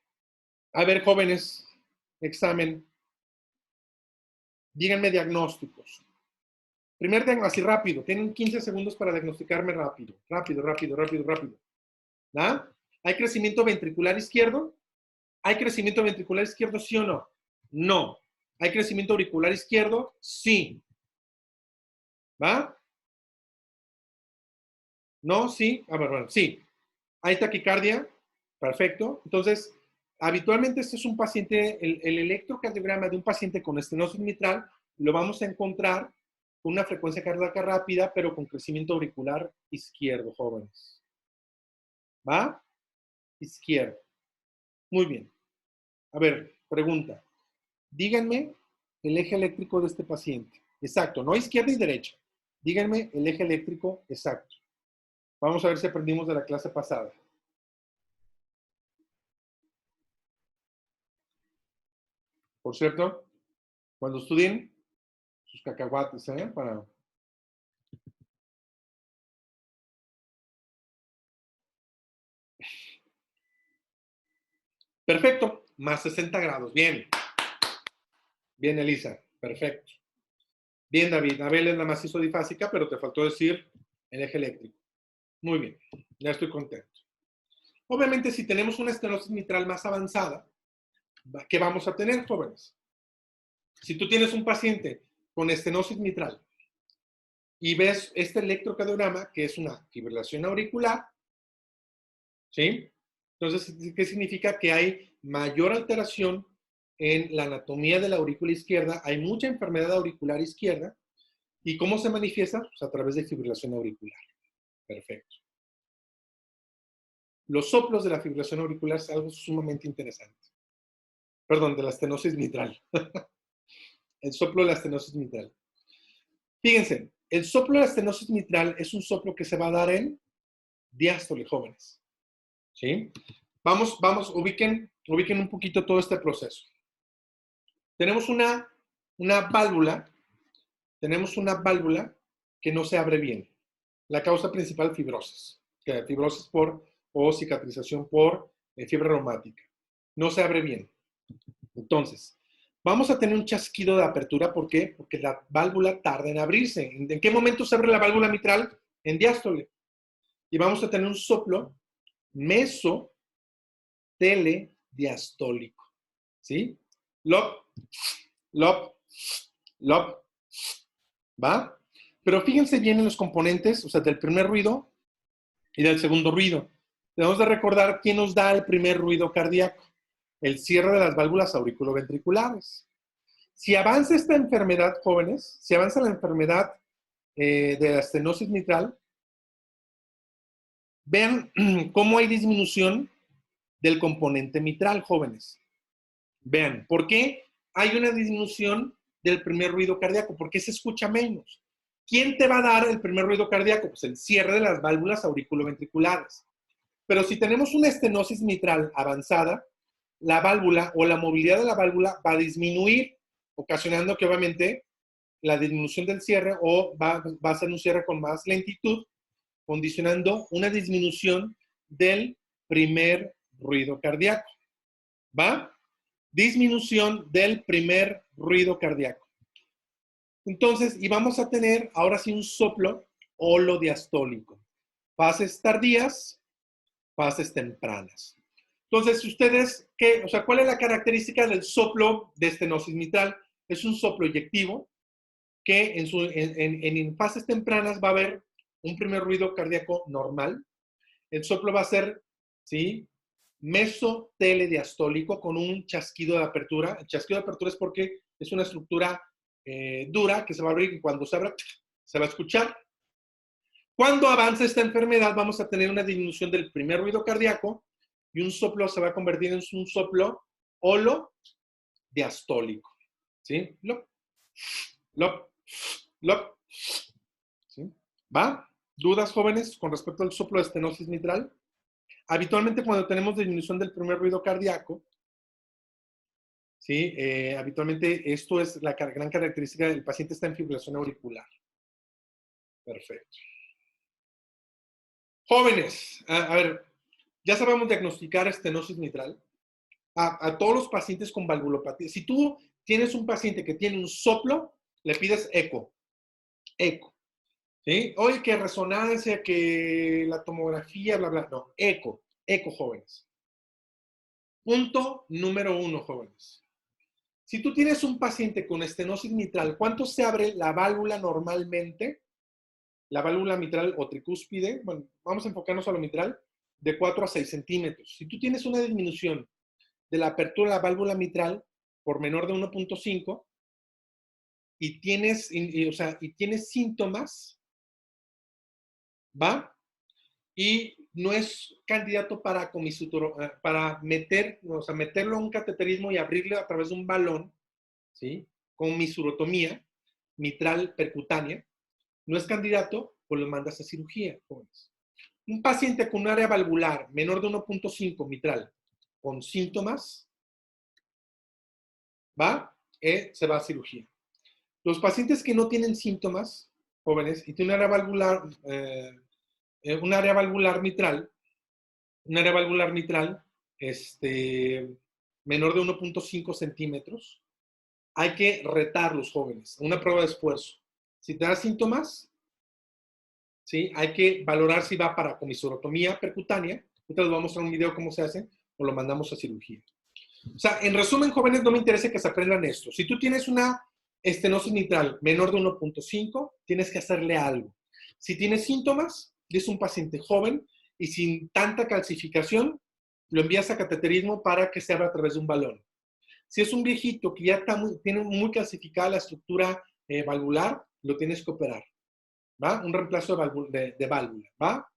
a ver, jóvenes, examen, díganme diagnósticos. Primer diagnóstico, así rápido, tienen 15 segundos para diagnosticarme rápido. ¿Ah? ¿Hay crecimiento ventricular izquierdo? ¿Hay crecimiento ventricular izquierdo, sí o no? No. ¿Hay crecimiento auricular izquierdo? Sí. ¿Va? ¿No? Sí. A ver, bueno, sí. ¿Hay taquicardia? Perfecto. Entonces, habitualmente este es un paciente, el electrocardiograma de un paciente con estenosis mitral lo vamos a encontrar con una frecuencia cardíaca rápida, pero con crecimiento auricular izquierdo, jóvenes. ¿Va? Izquierdo. Muy bien. A ver, pregunta. Díganme el eje eléctrico de este paciente. Exacto, no izquierda y derecha. Díganme el eje eléctrico exacto. Vamos a ver si aprendimos de la clase pasada. Por cierto, cuando estudien, sus cacahuates, ¿eh? Perfecto, más 60 grados. Bien. Bien, Elisa. Perfecto. Bien, David. Abel es la macizo difásica, pero te faltó decir el eje eléctrico. Muy bien. Ya estoy contento. Obviamente, si tenemos una estenosis mitral más avanzada, ¿qué vamos a tener, jóvenes? Si tú tienes un paciente con estenosis mitral y ves este electrocardiograma, que es una fibrilación auricular, ¿sí? Entonces, ¿qué significa? Que hay mayor alteración en la anatomía de la aurícula izquierda, hay mucha enfermedad auricular izquierda, ¿y cómo se manifiesta? Pues a través de fibrilación auricular. Perfecto. Los soplos de la fibrilación auricular es algo sumamente interesante. Perdón, de la estenosis mitral. El soplo de la estenosis mitral. Fíjense, el soplo de la estenosis mitral es un soplo que se va a dar en diástole, jóvenes. ¿Sí? Vamos, ubiquen un poquito todo este proceso. Tenemos una válvula que no se abre bien. La causa principal, fibrosis. Fibrosis o cicatrización por fiebre reumática. No se abre bien. Entonces, vamos a tener un chasquido de apertura. ¿Por qué? Porque la válvula tarda en abrirse. ¿En qué momento se abre la válvula mitral? En diástole. Y vamos a tener un soplo mesotelediastólico. ¿Sí? Lop, lop, lop. ¿Va? Pero fíjense bien en los componentes, o sea, del primer ruido y del segundo ruido. Debemos de recordar quién nos da el primer ruido cardíaco. El cierre de las válvulas auriculoventriculares. Si avanza esta enfermedad, jóvenes, si avanza la enfermedad de la estenosis mitral, vean cómo hay disminución del componente mitral, jóvenes. Vean, ¿por qué hay una disminución del primer ruido cardíaco? ¿Por qué se escucha menos? ¿Quién te va a dar el primer ruido cardíaco? Pues el cierre de las válvulas auriculoventriculares. Pero si tenemos una estenosis mitral avanzada, la válvula o la movilidad de la válvula va a disminuir, ocasionando que obviamente la disminución del cierre o va a ser un cierre con más lentitud, condicionando una disminución del primer ruido cardíaco. ¿Va? Disminución del primer ruido cardíaco. Entonces, y vamos a tener ahora sí un soplo holodiastólico. Fases tardías, fases tempranas. Entonces, ustedes, o sea, ¿cuál es la característica del soplo de estenosis mitral? Es un soplo eyectivo que en fases tempranas va a haber un primer ruido cardíaco normal. El soplo va a ser, ¿sí?, mesotelediastólico con un chasquido de apertura. El chasquido de apertura es porque es una estructura dura que se va a abrir y cuando se abra se va a escuchar. Cuando avanza esta enfermedad vamos a tener una disminución del primer ruido cardíaco y un soplo se va a convertir en un soplo holodiastólico. ¿Sí? Lop, lop, lop. ¿Sí? ¿Va? ¿Dudas, jóvenes, con respecto al soplo de estenosis mitral? Habitualmente cuando tenemos disminución del primer ruido cardíaco, ¿sí? Habitualmente esto es la gran característica del paciente, está en fibrilación auricular. Perfecto. Jóvenes, a ver, ya sabemos diagnosticar estenosis mitral a todos los pacientes con valvulopatía. Si tú tienes un paciente que tiene un soplo, le pides eco. Eco. ¿Sí? Oye, que resonancia, que la tomografía, bla, bla. No, eco. Eco, jóvenes. Punto número 1, jóvenes. Si tú tienes un paciente con estenosis mitral, ¿cuánto se abre la válvula normalmente? La válvula mitral o tricúspide, bueno, vamos a enfocarnos a lo mitral, de 4 a 6 centímetros. Si tú tienes una disminución de la apertura de la válvula mitral por menor de 1.5 y tienes, y tienes síntomas, ¿va? Y no es candidato para meterlo a un cateterismo y abrirle a través de un balón, ¿sí? Con misurotomía mitral percutánea, no es candidato, pues lo mandas a cirugía, jóvenes. Un paciente con un área valvular menor de 1.5 mitral con síntomas, ¿va? Se va a cirugía. Los pacientes que no tienen síntomas, jóvenes, y tienen un área valvular, mitral, menor de 1.5 centímetros, hay que retarlos, jóvenes, a una prueba de esfuerzo. Si te da síntomas, ¿sí? Hay que valorar si va para comisurotomía percutánea. Ahorita les voy a mostrar un video cómo se hace, o lo mandamos a cirugía. O sea, en resumen, jóvenes, no me interesa que se aprendan esto. Si tú tienes una estenosis mitral menor de 1.5, tienes que hacerle algo. Si tienes síntomas, y es un paciente joven y sin tanta calcificación, lo envías a cateterismo para que se abra a través de un balón. Si es un viejito que ya tiene muy calcificada la estructura valvular, lo tienes que operar, ¿va? Un reemplazo de válvula, ¿va?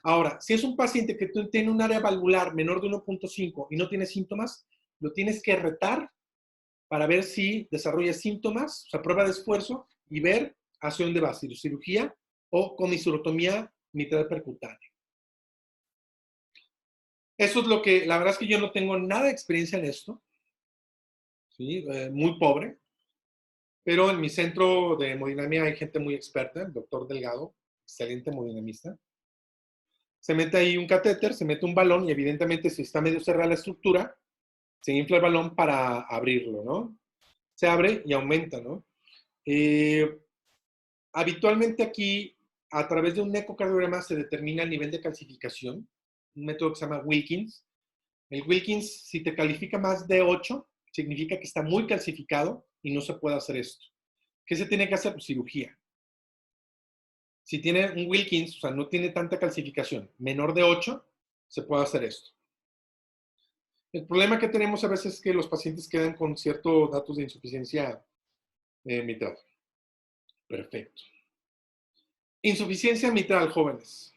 Ahora, si es un paciente que tiene un área valvular menor de 1.5 y no tiene síntomas, lo tienes que retar para ver si desarrolla síntomas, o sea, prueba de esfuerzo, y ver hacia dónde va, cirugía o comisurotomía mitral percutánea. Eso es lo que, la verdad es que yo no tengo nada de experiencia en esto, ¿sí? Muy pobre, pero en mi centro de hemodinamia hay gente muy experta, el doctor Delgado, excelente hemodinamista. Se mete ahí un catéter, se mete un balón y evidentemente si está medio cerrada la estructura, se infla el balón para abrirlo, ¿no? Se abre y aumenta, ¿no? Habitualmente aquí, a través de un ecocardiograma se determina el nivel de calcificación, un método que se llama Wilkins. El Wilkins, si te califica más de 8, significa que está muy calcificado y no se puede hacer esto. ¿Qué se tiene que hacer? Pues cirugía. Si tiene un Wilkins, o sea, no tiene tanta calcificación, menor de 8, se puede hacer esto. El problema que tenemos a veces es que los pacientes quedan con ciertos datos de insuficiencia mitral. Perfecto. Insuficiencia mitral, jóvenes.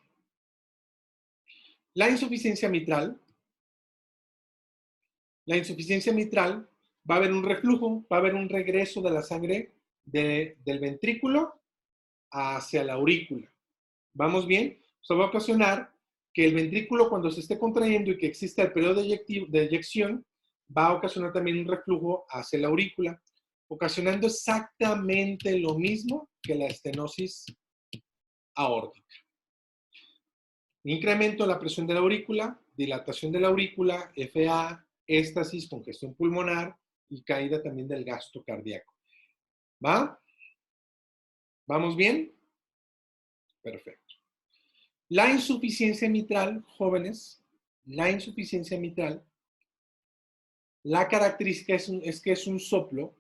La insuficiencia mitral va a haber un reflujo, va a haber un regreso de la sangre del ventrículo hacia la aurícula. ¿Vamos bien? Eso va a ocasionar que el ventrículo cuando se esté contrayendo y que exista el periodo de eyección, va a ocasionar también un reflujo hacia la aurícula, ocasionando exactamente lo mismo que la estenosis aórtica. Incremento en la presión de la aurícula, dilatación de la aurícula, FA, éstasis, congestión pulmonar y caída también del gasto cardíaco. ¿Va? ¿Vamos bien? Perfecto. La insuficiencia mitral, jóvenes, la insuficiencia mitral, la característica es que es un soplo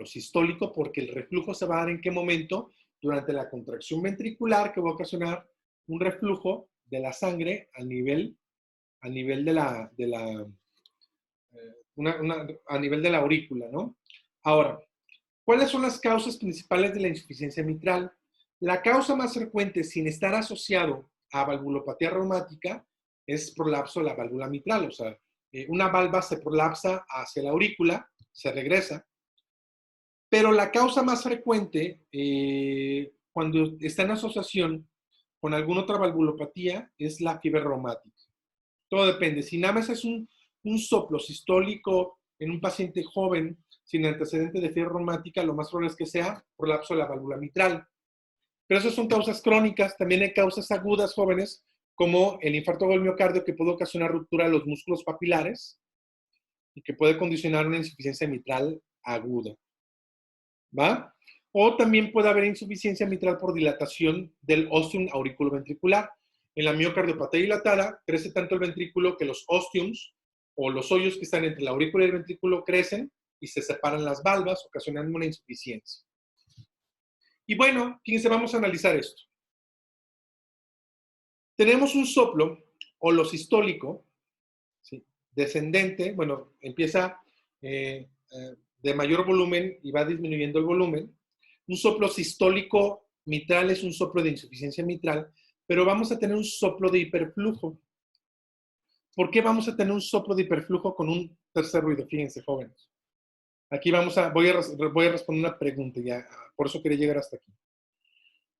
sistólico porque el reflujo se va a dar en qué momento? Durante la contracción ventricular que va a ocasionar un reflujo de la sangre a nivel a nivel de la aurícula, ¿no? Ahora, ¿cuáles son las causas principales de la insuficiencia mitral? La causa más frecuente sin estar asociado a valvulopatía reumática es prolapso de la válvula mitral, o sea, una valva se prolapsa hacia la aurícula, se regresa, pero la causa más frecuente cuando está en asociación con alguna otra valvulopatía es la fiebre reumática. Todo depende. Si nada más es un soplo sistólico en un paciente joven sin antecedente de fiebre reumática, lo más probable es que sea prolapso de la válvula mitral. Pero esas son causas crónicas. También hay causas agudas, jóvenes, como el infarto del miocardio que puede ocasionar ruptura de los músculos papilares y que puede condicionar una insuficiencia mitral aguda. ¿Va? O también puede haber insuficiencia mitral por dilatación del ostium auriculoventricular. En la miocardiopatía dilatada crece tanto el ventrículo que los ostiums o los hoyos que están entre la aurícula y el ventrículo crecen y se separan las valvas, ocasionando una insuficiencia. Y bueno, fíjense, vamos a analizar esto. Tenemos un soplo holosistólico, ¿sí? Descendente, bueno, empieza de mayor volumen y va disminuyendo el volumen. Un soplo sistólico mitral es un soplo de insuficiencia mitral, pero vamos a tener un soplo de hiperflujo. ¿Por qué vamos a tener un soplo de hiperflujo con un tercer ruido? Fíjense, jóvenes. Aquí voy a responder una pregunta, ya, por eso quería llegar hasta aquí.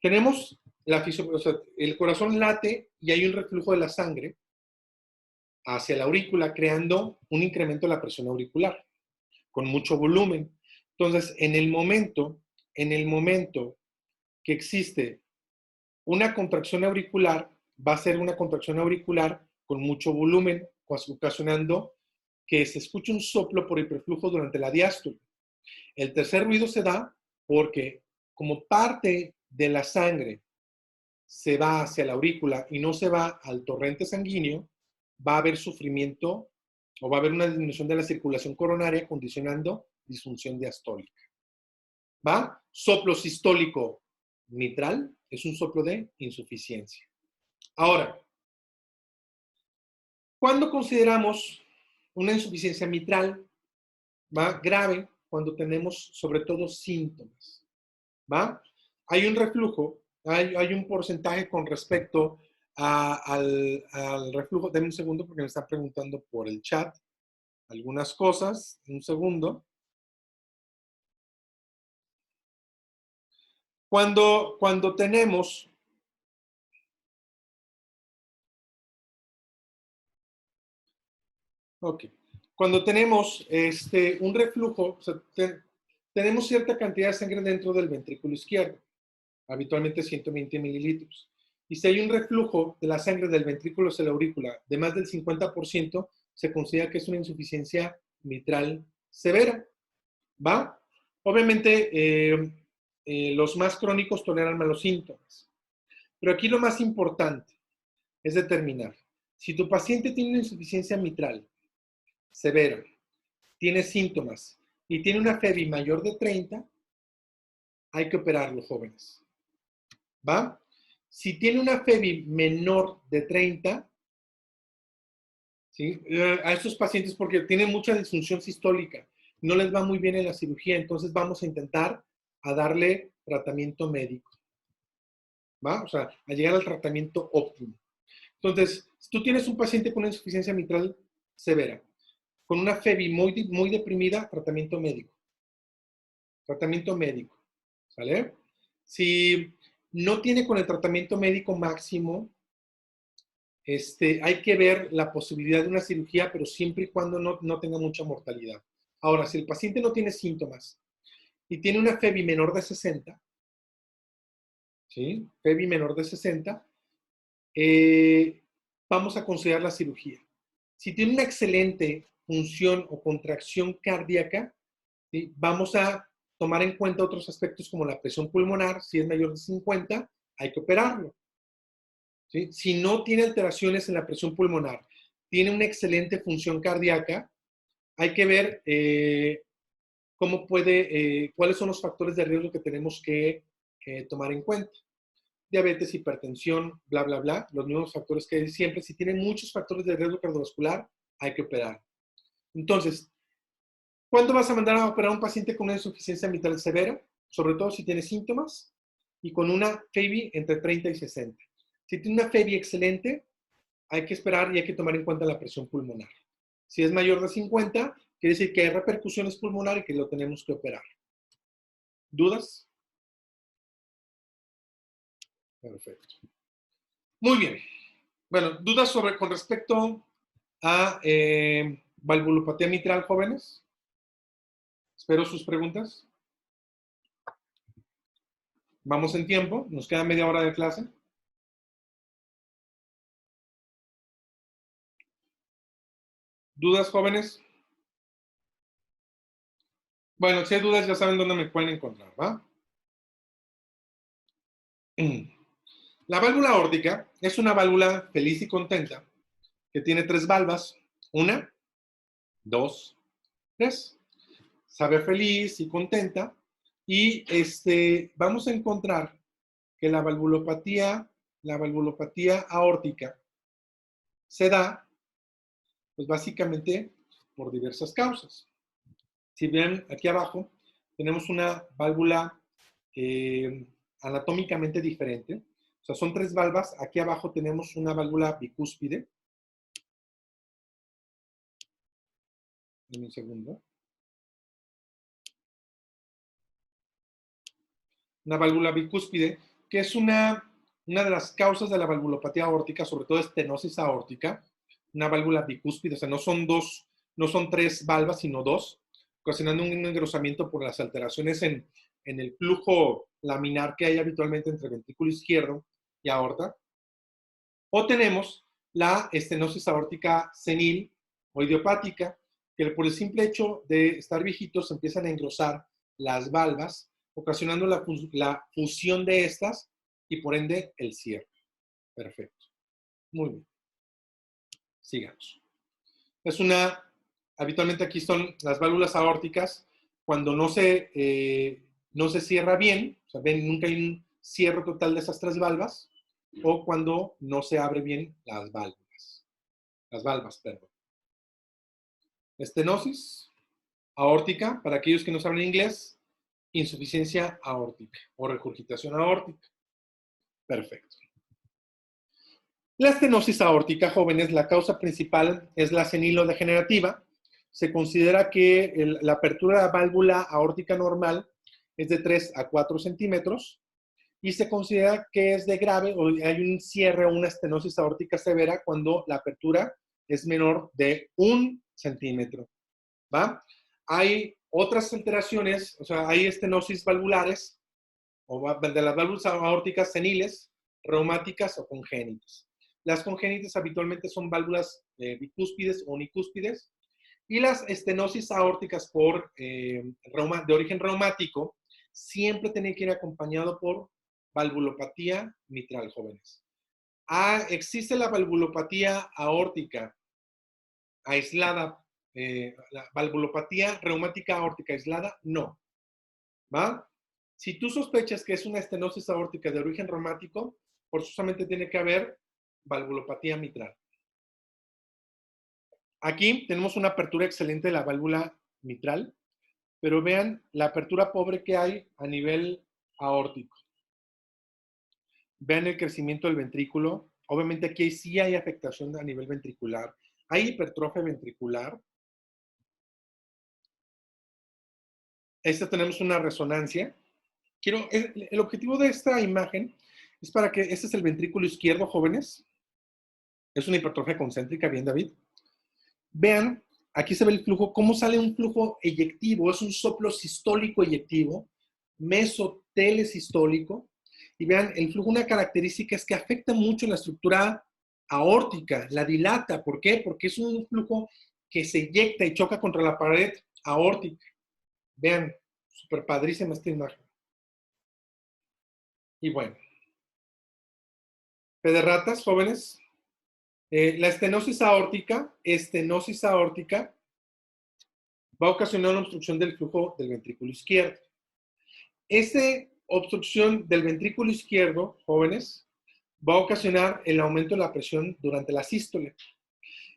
Tenemos o sea, el corazón late y hay un reflujo de la sangre hacia la aurícula, creando un incremento de la presión auricular con mucho volumen. Entonces, en el momento que existe una contracción auricular, va a ser una contracción auricular con mucho volumen, ocasionando que se escuche un soplo por hiperflujo durante la diástole. El tercer ruido se da porque como parte de la sangre se va hacia la aurícula y no se va al torrente sanguíneo, va a haber sufrimiento o va a haber una disminución de la circulación coronaria condicionando disfunción diastólica. ¿Va? Soplo sistólico mitral es un soplo de insuficiencia. Ahora, ¿cuándo consideramos una insuficiencia mitral? ¿Va? Grave cuando tenemos sobre todo síntomas. ¿Va? Hay un reflujo, hay un porcentaje con respecto al reflujo. Denme un segundo porque me están preguntando por el chat algunas cosas. Un segundo. Cuando tenemos ok. Cuando tenemos un reflujo, o sea, tenemos cierta cantidad de sangre dentro del ventrículo izquierdo, habitualmente 120 mililitros. Y si hay un reflujo de la sangre del ventrículo hacia la aurícula de más del 50%, se considera que es una insuficiencia mitral severa. ¿Va? Obviamente, los más crónicos toleran más los síntomas. Pero aquí lo más importante es determinar si tu paciente tiene una insuficiencia mitral severa, tiene síntomas y tiene una FEBI mayor de 30, hay que operarlo, jóvenes. ¿Va? Si tiene una FEBI menor de 30, ¿sí? A estos pacientes, porque tienen mucha disfunción sistólica, no les va muy bien en la cirugía, entonces vamos a intentar a darle tratamiento médico. ¿Va? O sea, a llegar al tratamiento óptimo. Entonces, si tú tienes un paciente con una insuficiencia mitral severa, con una FEBI muy deprimida, tratamiento médico. Tratamiento médico. ¿Sale? Si no tiene con el tratamiento médico máximo, hay que ver la posibilidad de una cirugía, pero siempre y cuando no tenga mucha mortalidad. Ahora, si el paciente no tiene síntomas y tiene una FEBI menor de 60, ¿sí? FEBI menor de 60, vamos a considerar la cirugía. Si tiene una excelente función o contracción cardíaca, ¿sí? Vamos a tomar en cuenta otros aspectos como la presión pulmonar. Si es mayor de 50, hay que operarlo. ¿Sí? Si no tiene alteraciones en la presión pulmonar, tiene una excelente función cardíaca, hay que ver cuáles son los factores de riesgo que tenemos que tomar en cuenta. Diabetes, hipertensión, bla, bla, bla, los mismos factores que siempre. Si tienen muchos factores de riesgo cardiovascular, hay que operar. Entonces, ¿cuándo vas a mandar a operar a un paciente con una insuficiencia mitral severa? Sobre todo si tiene síntomas y con una FEBI entre 30 y 60. Si tiene una FEBI excelente, hay que esperar y hay que tomar en cuenta la presión pulmonar. Si es mayor de 50, quiere decir que hay repercusiones pulmonares y que lo tenemos que operar. ¿Dudas? Perfecto. Muy bien. Bueno, ¿dudas con respecto a valvulopatía mitral, jóvenes? Espero sus preguntas. Vamos en tiempo, nos queda media hora de clase. ¿Dudas, jóvenes? Bueno, si hay dudas ya saben dónde me pueden encontrar, ¿va? La válvula aórtica es una válvula feliz y contenta que tiene 3 valvas. 1, 2, 3. Sabe feliz y contenta. Y vamos a encontrar que la valvulopatía aórtica se da, pues básicamente, por diversas causas. Si ven aquí abajo, tenemos una válvula anatómicamente diferente. O sea, son 3 valvas. Aquí abajo tenemos una válvula bicúspide. Dame un segundo. Una válvula bicúspide, que es una de las causas de la valvulopatía aórtica, sobre todo estenosis aórtica. Una válvula bicúspide, o sea, no son 3 valvas, sino 2, ocasionando un engrosamiento por las alteraciones en el flujo laminar que hay habitualmente entre ventrículo izquierdo y aorta. O tenemos la estenosis aórtica senil o idiopática, que por el simple hecho de estar viejitos empiezan a engrosar las valvas, ocasionando la fusión de estas y por ende el cierre. Perfecto. Muy bien. Sigamos. Habitualmente aquí son las válvulas aórticas cuando no se cierra bien, o sea, ven, nunca hay un cierre total de esas 3 valvas, o cuando no se abre bien las valvas, perdón. Estenosis aórtica, para aquellos que no saben inglés, insuficiencia aórtica o regurgitación aórtica. Perfecto. La estenosis aórtica, jóvenes, la causa principal es la senilodegenerativa. Se considera que la apertura de la válvula aórtica normal es de 3 a 4 centímetros y se considera que es de grave o hay un cierre o una estenosis aórtica severa cuando la apertura es menor de 1 centímetro. ¿Va? Hay otras alteraciones, o sea, hay estenosis valvulares o de las válvulas aórticas seniles, reumáticas o congénitas. Las congénitas habitualmente son válvulas bicúspides o unicúspides y las estenosis aórticas de origen reumático siempre tienen que ir acompañado por valvulopatía mitral, jóvenes. Existe la valvulopatía aórtica aislada, la valvulopatía reumática aórtica aislada, no. ¿Va? Si tú sospechas que es una estenosis aórtica de origen reumático, forzosamente tiene que haber valvulopatía mitral. Aquí tenemos una apertura excelente de la válvula mitral, pero vean la apertura pobre que hay a nivel aórtico. Vean el crecimiento del ventrículo. Obviamente aquí sí hay afectación a nivel ventricular. Hay hipertrofia ventricular. Esta tenemos una resonancia. El objetivo de esta imagen es para que, este es el ventrículo izquierdo, jóvenes. Es una hipertrofia concéntrica, bien, David. Vean, aquí se ve el flujo, cómo sale un flujo eyectivo. Es un soplo sistólico eyectivo, mesotelesistólico. Y vean, el flujo, una característica es que afecta mucho la estructura aórtica, la dilata. ¿Por qué? Porque es un flujo que se eyecta y choca contra la pared aórtica. Vean, súper padrísima esta imagen. Y bueno, fe de ratas, jóvenes. La estenosis aórtica va a ocasionar una obstrucción del flujo del ventrículo izquierdo. Esta obstrucción del ventrículo izquierdo, jóvenes, va a ocasionar el aumento de la presión durante la sístole.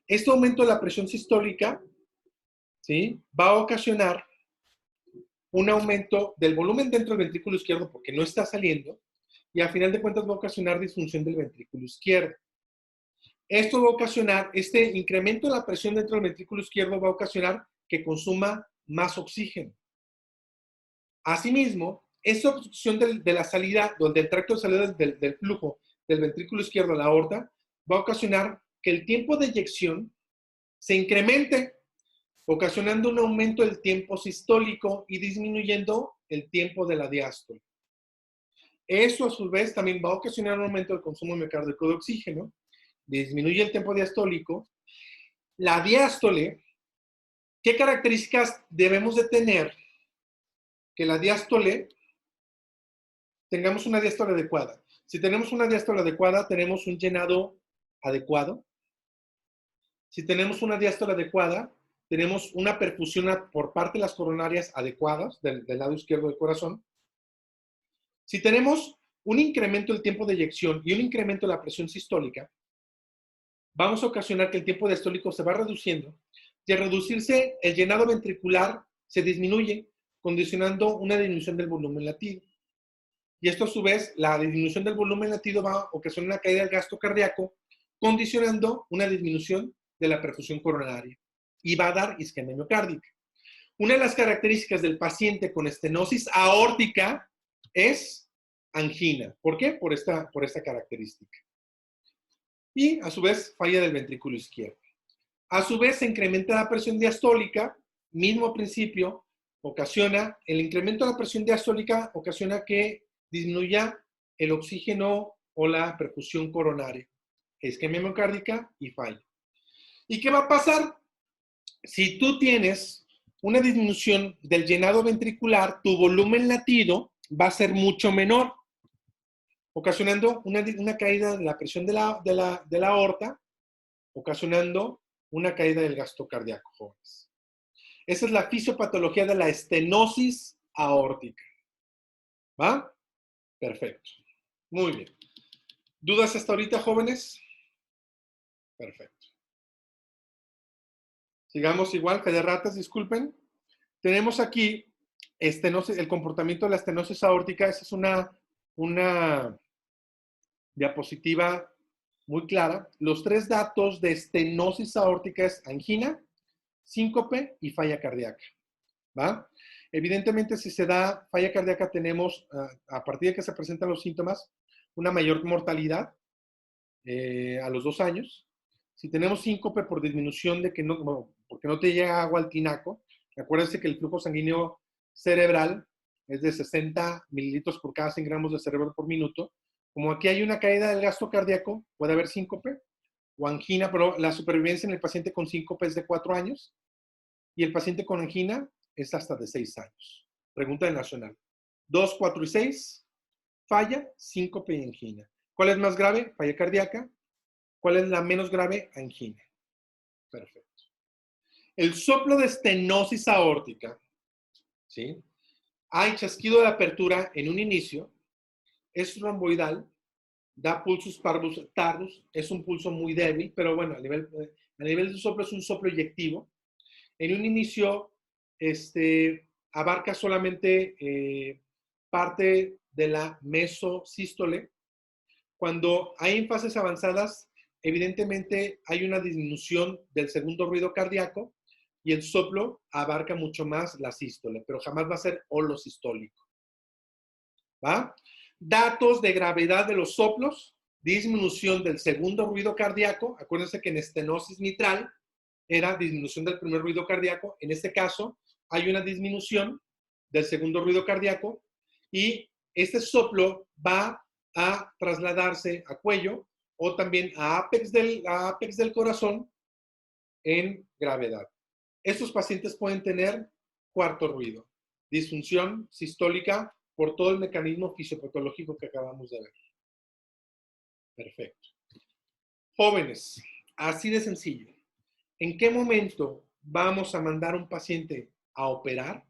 Este aumento de la presión sistólica, ¿sí?, va a ocasionar un aumento del volumen dentro del ventrículo izquierdo porque no está saliendo y a final de cuentas va a ocasionar disfunción del ventrículo izquierdo. Esto va a ocasionar, este incremento de la presión dentro del ventrículo izquierdo va a ocasionar que consuma más oxígeno. Asimismo, esta obstrucción de la salida, del tracto de salida del flujo del ventrículo izquierdo a la aorta, va a ocasionar que el tiempo de eyección se incremente, ocasionando un aumento del tiempo sistólico y disminuyendo el tiempo de la diástole. Eso a su vez también va a ocasionar un aumento del consumo miocárdico de oxígeno, disminuye el tiempo diastólico. La diástole, ¿qué características debemos de tener? Que la diástole, tengamos una diástole adecuada. Si tenemos una diástole adecuada, tenemos un llenado adecuado. Si tenemos una diástole adecuada, tenemos una perfusión por parte de las coronarias adecuadas del lado izquierdo del corazón. Si tenemos un incremento del tiempo de eyección y un incremento de la presión sistólica, vamos a ocasionar que el tiempo diastólico se va reduciendo y al reducirse el llenado ventricular se disminuye, condicionando una disminución del volumen latido. Y esto a su vez, la disminución del volumen latido va a ocasionar una caída del gasto cardíaco, condicionando una disminución de la perfusión coronaria y va a dar isquemia miocárdica. Una de las características del paciente con estenosis aórtica es angina. ¿Por qué? Por esta característica. Y a su vez, falla del ventrículo izquierdo. A su vez, se incrementa la presión diastólica, mismo principio, el incremento de la presión diastólica ocasiona que disminuya el oxígeno o la perfusión coronaria, isquemia miocárdica y falla. ¿Y qué va a pasar? Si tú tienes una disminución del llenado ventricular, tu volumen latido va a ser mucho menor, ocasionando una caída de la presión de la aorta, ocasionando una caída del gasto cardíaco, jóvenes. Esa es la fisiopatología de la estenosis aórtica. ¿Va? Perfecto. Muy bien. ¿Dudas hasta ahorita, jóvenes? Perfecto. Sigamos igual, fe de ratas, disculpen. Tenemos aquí el comportamiento de la estenosis aórtica. Esa es una diapositiva muy clara. Los tres datos de estenosis aórtica es angina, síncope y falla cardíaca. ¿Va? Evidentemente, si se da falla cardíaca, tenemos, a partir de que se presentan los síntomas, una mayor mortalidad a los 2 años. Si tenemos síncope por disminución de porque no te llega agua al tinaco, acuérdense que el flujo sanguíneo cerebral es de 60 mililitros por cada 100 gramos de cerebro por minuto. Como aquí hay una caída del gasto cardíaco, puede haber síncope o angina, pero la supervivencia en el paciente con síncope es de 4 años y el paciente con angina es hasta de 6 años. Pregunta de nacional. 2, 4 y 6, falla, síncope y angina. ¿Cuál es más grave? Falla cardíaca. ¿Cuál es la menos grave? Angina. Perfecto. El soplo de estenosis aórtica, ¿sí? Hay chasquido de apertura en un inicio, es romboidal, da pulsus parvus tardus, es un pulso muy débil, pero bueno, a nivel de soplo es un soplo eyectivo. En un inicio, abarca solamente parte de la mesosístole. Cuando hay en fases avanzadas, evidentemente hay una disminución del segundo ruido cardíaco y el soplo abarca mucho más la sístole, pero jamás va a ser holosistólico. ¿Va? Datos de gravedad de los soplos disminución del segundo ruido cardíaco. Acuérdense que en estenosis mitral era disminución del primer ruido cardíaco. En este caso, hay una disminución del segundo ruido cardíaco y este soplo va a trasladarse a cuello o también a apex del corazón en gravedad. Estos pacientes pueden tener cuarto ruido, disfunción sistólica por todo el mecanismo fisiopatológico que acabamos de ver. Perfecto. Jóvenes, así de sencillo. ¿En qué momento vamos a mandar a un paciente a operar,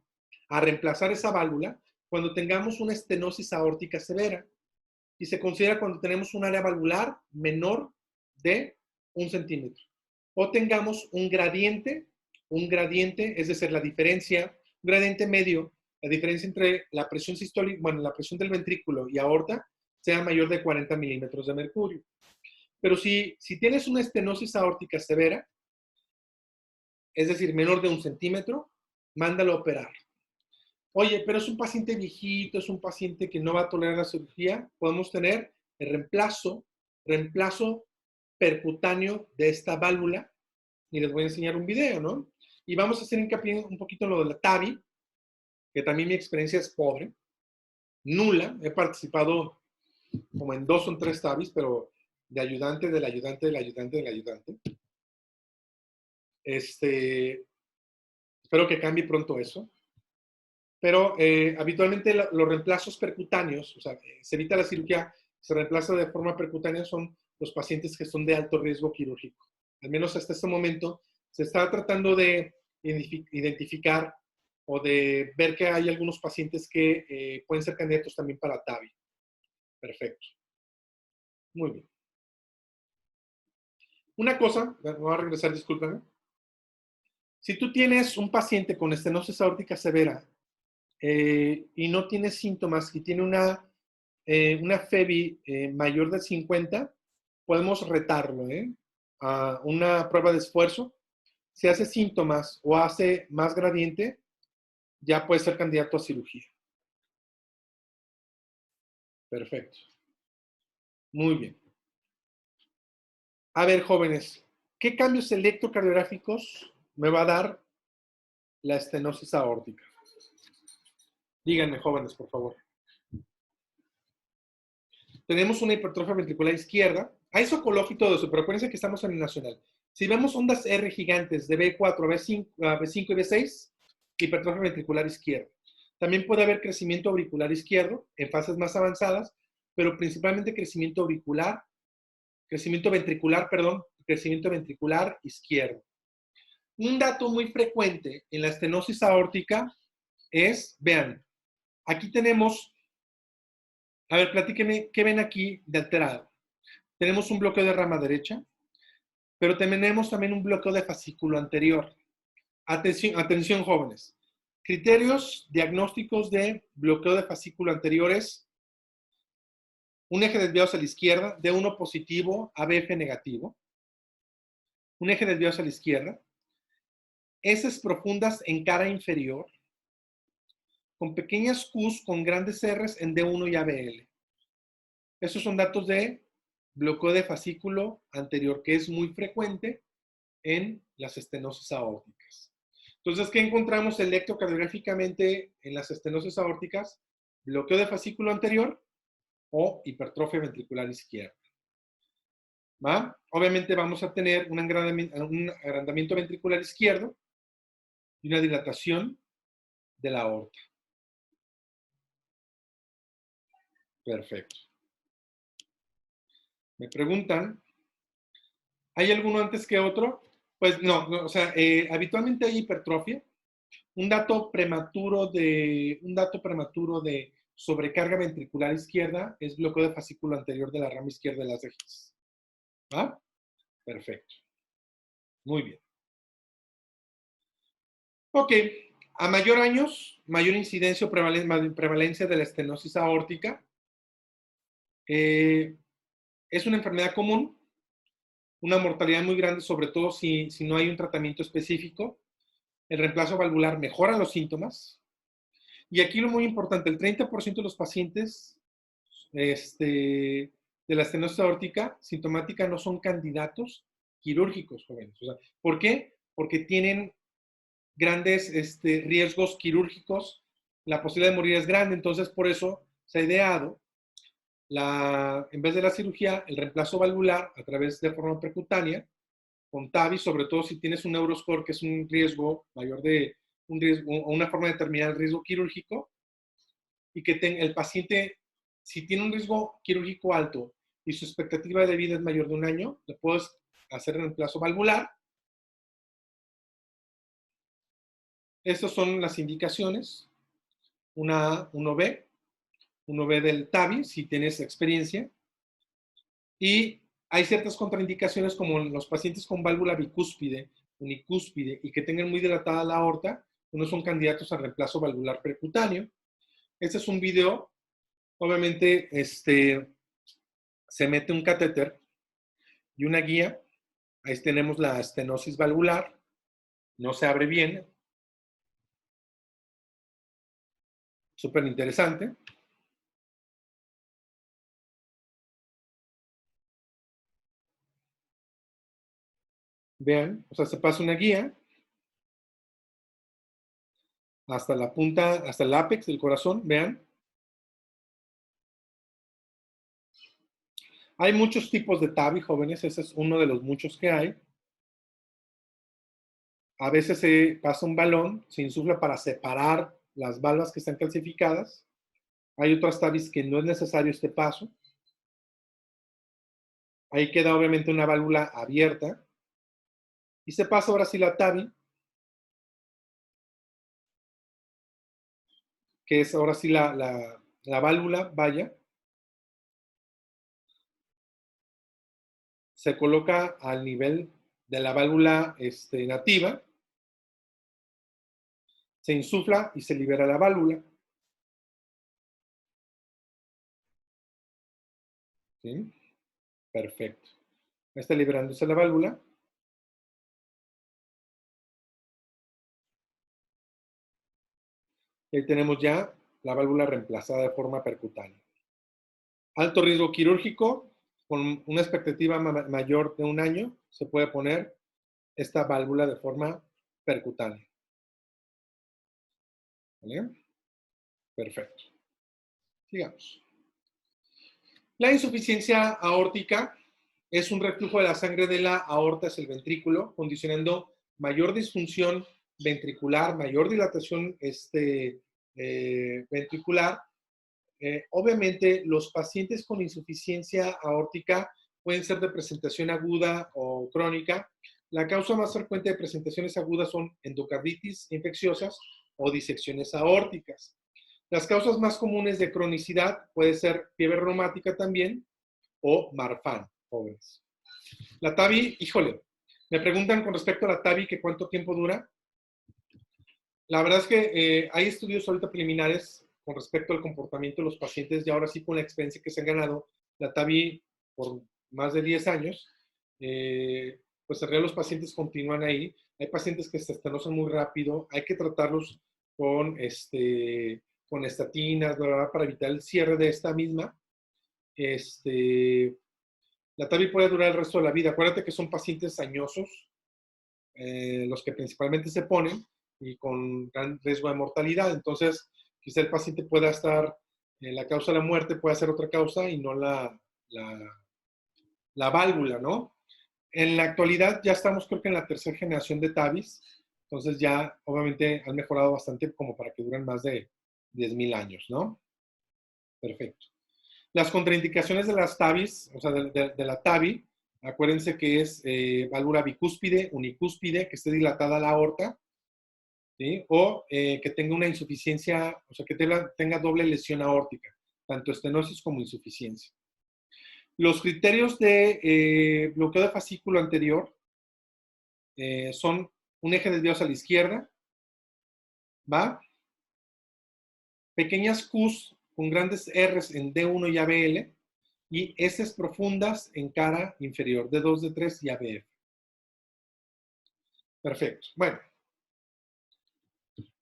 a reemplazar esa válvula, cuando tengamos una estenosis aórtica severa? Y se considera cuando tenemos un área valvular menor de 1 centímetro. O tengamos un gradiente, es decir, la diferencia, un gradiente medio, la diferencia entre la presión sistólica, bueno, la presión del ventrículo y aorta, sea mayor de 40 milímetros de mercurio. Pero si tienes una estenosis aórtica severa, es decir, menor de 1 centímetro, mándalo a operar. Oye, pero es un paciente viejito, es un paciente que no va a tolerar la cirugía. Podemos tener el reemplazo percutáneo de esta válvula. Y les voy a enseñar un video, ¿no? Y vamos a hacer hincapié un poquito en lo de la TAVI, que también mi experiencia es pobre, nula. He participado como en 2 o 3 TAVIs, pero de ayudante, del ayudante, del ayudante, del ayudante. Espero que cambie pronto eso. Pero habitualmente los reemplazos percutáneos, o sea, se evita la cirugía, se reemplaza de forma percutánea, son los pacientes que son de alto riesgo quirúrgico. Al menos hasta este momento se está tratando de identificar o de ver que hay algunos pacientes que pueden ser candidatos también para TAVI. Perfecto. Muy bien. Una cosa, me voy a regresar, discúlpame. Si tú tienes un paciente con estenosis aórtica severa y no tiene síntomas y tiene una FEBI mayor de 50, podemos retarlo a una prueba de esfuerzo. Si hace síntomas o hace más gradiente, ya puede ser candidato a cirugía. Perfecto. Muy bien. A ver, jóvenes, ¿qué cambios electrocardiográficos me va a dar la estenosis aórtica? Díganme, jóvenes, por favor. Tenemos una hipertrofia ventricular izquierda. Hay socología y todo eso, pero acuérdense que estamos en el nacional. Si vemos ondas R gigantes de B4, B5 y B6, hipertrofia ventricular izquierda. También puede haber crecimiento auricular izquierdo en fases más avanzadas, pero principalmente crecimiento ventricular izquierdo. Un dato muy frecuente en la estenosis aórtica es, vean, aquí tenemos, a ver, platíquenme, ¿qué ven aquí de alterado? Tenemos un bloqueo de rama derecha, pero tenemos también un bloqueo de fascículo anterior. Atención, jóvenes. Criterios diagnósticos de bloqueo de fascículo anterior es un eje desviado hacia la izquierda, D1 positivo, ABF negativo. Un eje desviado hacia la izquierda. Heces profundas en cara inferior, con pequeñas Qs con grandes Rs en D1 y ABL. Esos son datos de bloqueo de fascículo anterior, que es muy frecuente en las estenosis aórticas. Entonces, ¿qué encontramos electrocardiográficamente en las estenosis aórticas? Bloqueo de fascículo anterior o hipertrofia ventricular izquierda. ¿Va? Obviamente vamos a tener un agrandamiento ventricular izquierdo y una dilatación de la aorta. Perfecto. Me preguntan, ¿hay alguno antes que otro? Pues no, o sea, habitualmente hay hipertrofia. Un dato prematuro de sobrecarga ventricular izquierda es bloqueo de fascículo anterior de la rama izquierda de las ejes. ¿Va? Perfecto. Muy bien. Ok. A mayor años, mayor incidencia o prevalencia de la estenosis aórtica. Es una enfermedad común, una mortalidad muy grande, sobre todo si no hay un tratamiento específico. El reemplazo valvular mejora los síntomas. Y aquí lo muy importante, el 30% de los pacientes de la estenosis aórtica sintomática no son candidatos quirúrgicos, jóvenes. O sea, ¿por qué? Porque tienen grandes riesgos quirúrgicos, la posibilidad de morir es grande, entonces por eso se ha ideado, en vez de la cirugía, el reemplazo valvular a través de forma percutánea, con TAVI, sobre todo si tienes un Neuroscore, que es un riesgo mayor de un riesgo, o una forma de determinar el riesgo quirúrgico, y que el paciente, si tiene un riesgo quirúrgico alto y su expectativa de vida es mayor de un año, le puedes hacer el reemplazo valvular. Estas son las indicaciones, una A, 1B, 1B del TAVI, si tienes experiencia, y hay ciertas contraindicaciones como en los pacientes con válvula bicúspide, unicúspide y que tengan muy dilatada la aorta, no son candidatos al reemplazo valvular percutáneo. Este es un video, obviamente se mete un catéter y una guía, ahí tenemos la estenosis valvular, no se abre bien, súper interesante. Vean, o sea, se pasa una guía hasta la punta, hasta el ápex del corazón, vean. Hay muchos tipos de TAVI, jóvenes, ese es uno de los muchos que hay. A veces se pasa un balón, se insufla para separar las valvas que están calcificadas. Hay otras TAVIs que no es necesario este paso. Ahí queda obviamente una válvula abierta. Y se pasa ahora sí la TAVI, que es ahora sí la válvula, vaya. Se coloca al nivel de la válvula nativa. Se insufla y se libera la válvula. ¿Sí? Perfecto. Está liberándose la válvula. Y ahí tenemos ya la válvula reemplazada de forma percutánea. Alto riesgo quirúrgico, con una expectativa mayor de un año, se puede poner esta válvula de forma percutánea. ¿Vale? Perfecto. Sigamos. La insuficiencia aórtica es un reflujo de la sangre de la aorta hacia el ventrículo, condicionando mayor disfunción ventricular, mayor dilatación ventricular. Obviamente, los pacientes con insuficiencia aórtica pueden ser de presentación aguda o crónica. La causa más frecuente de presentaciones agudas son endocarditis infecciosas o disecciones aórticas. Las causas más comunes de cronicidad puede ser fiebre reumática también o Marfan, jóvenes. La TAVI, híjole, me preguntan con respecto a la TAVI que cuánto tiempo dura. La verdad es que hay estudios ahorita preliminares con respecto al comportamiento de los pacientes y ahora sí con la experiencia que se han ganado la TAVI por más de 10 años, pues en realidad los pacientes continúan ahí. Hay pacientes que se estenosan muy rápido, hay que tratarlos con, con estatinas, bla, bla, bla, para evitar el cierre de esta misma. La TAVI puede durar el resto de la vida. Acuérdate que son pacientes añosos, los que principalmente se ponen y con gran riesgo de mortalidad. Entonces, quizá el paciente pueda estar, la causa de la muerte puede ser otra causa y no la válvula, ¿no? En la actualidad ya estamos creo que en la tercera generación de TAVIs, entonces ya obviamente han mejorado bastante como para que duren más de 10,000 años, ¿no? Perfecto. Las contraindicaciones de las TAVIs, o sea, de la TAVI, acuérdense que es válvula bicúspide, unicúspide, que esté dilatada la aorta, ¿sí? O que tenga una insuficiencia, o sea, que tenga doble lesión aórtica, tanto estenosis como insuficiencia. Los criterios de bloqueo de fascículo anterior son un eje de Dios a la izquierda, ¿va? Pequeñas Qs con grandes Rs en D1 y ABL y S profundas en cara inferior, D2, D3 y ABF. Perfecto. Bueno,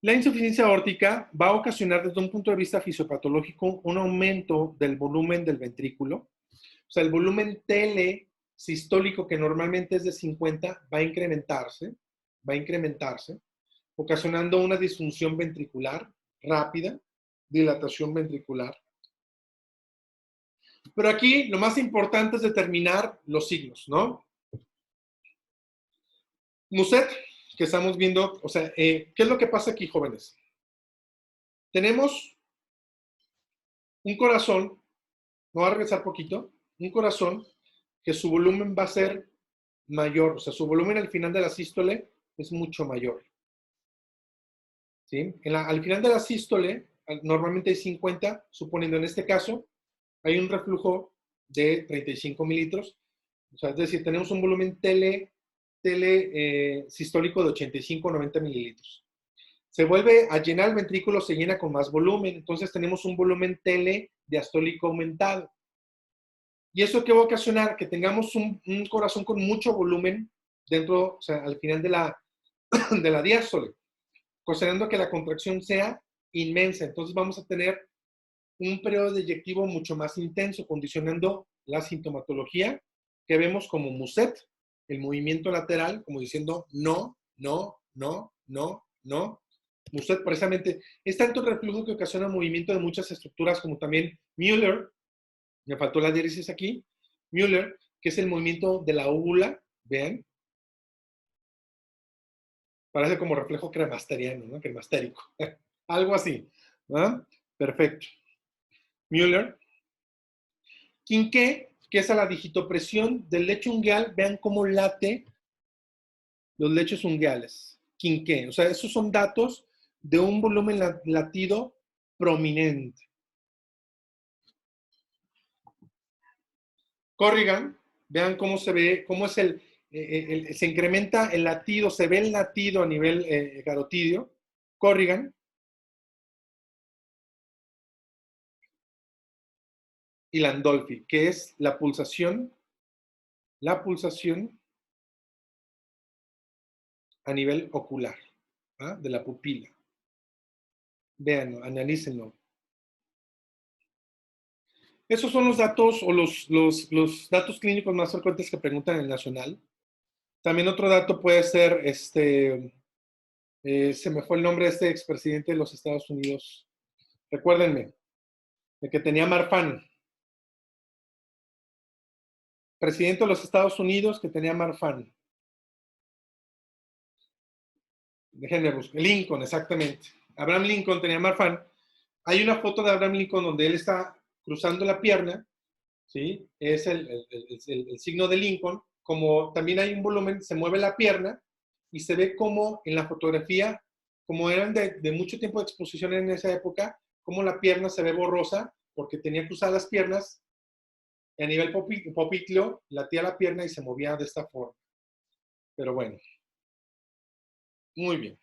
la insuficiencia aórtica va a ocasionar desde un punto de vista fisiopatológico un aumento del volumen del ventrículo, O sea, el volumen TL sistólico, que normalmente es de 50, va a incrementarse, ocasionando una disfunción ventricular rápida, dilatación ventricular. Pero aquí lo más importante es determinar los signos, ¿no? Muset, que estamos viendo, o sea, ¿qué es lo que pasa aquí, jóvenes? Tenemos un corazón, me voy a regresar poquito, un corazón que su volumen va a ser mayor, o sea, su volumen al final de la sístole es mucho mayor. ¿Sí? Al final de la sístole, normalmente hay 50, suponiendo en este caso, hay un reflujo de 35 mililitros, o sea, es decir, tenemos un volumen sistólico de 85 o 90 mililitros. Se vuelve a llenar el ventrículo, se llena con más volumen, entonces tenemos un volumen diastólico aumentado. ¿Y eso qué va a ocasionar? Que tengamos un corazón con mucho volumen dentro, o sea, al final de la diástole, considerando que la contracción sea inmensa. Entonces vamos a tener un periodo deyectivo mucho más intenso, condicionando la sintomatología que vemos como Muset, el movimiento lateral, como diciendo no, no, no, no, no. Muset precisamente es tanto el reflujo que ocasiona movimiento de muchas estructuras, como también Müller, me faltó la diéresis aquí, Müller, que es el movimiento de la úvula, vean, parece como reflejo cremasteriano, ¿no? Cremastérico, algo así, ¿no? Perfecto. Müller. Quinqué, que es a la digitopresión del lecho ungueal, vean cómo late los lechos ungueales. Quinqué, o sea, esos son datos de un volumen latido prominente. Corrigan, vean cómo se ve, cómo es se incrementa el latido, se ve el latido a nivel carotidio. Corrigan. Y Landolfi, que es la pulsación a nivel ocular, ¿ah? De la pupila. Véanlo, analícenlo. Esos son los datos o los datos clínicos más frecuentes que preguntan en el nacional. También otro dato puede ser, se me fue el nombre de este expresidente de los Estados Unidos. Recuérdenme, el que tenía Marfan. Presidente de los Estados Unidos que tenía Marfan. Déjenme buscar. Lincoln, exactamente. Abraham Lincoln tenía Marfan. Hay una foto de Abraham Lincoln donde él está cruzando la pierna, ¿sí? Es el signo de Lincoln. Como también hay un volumen, se mueve la pierna y se ve como en la fotografía, como eran de mucho tiempo de exposición en esa época, como la pierna se ve borrosa porque tenía cruzadas las piernas y a nivel popitlio latía la pierna y se movía de esta forma. Pero bueno, muy bien.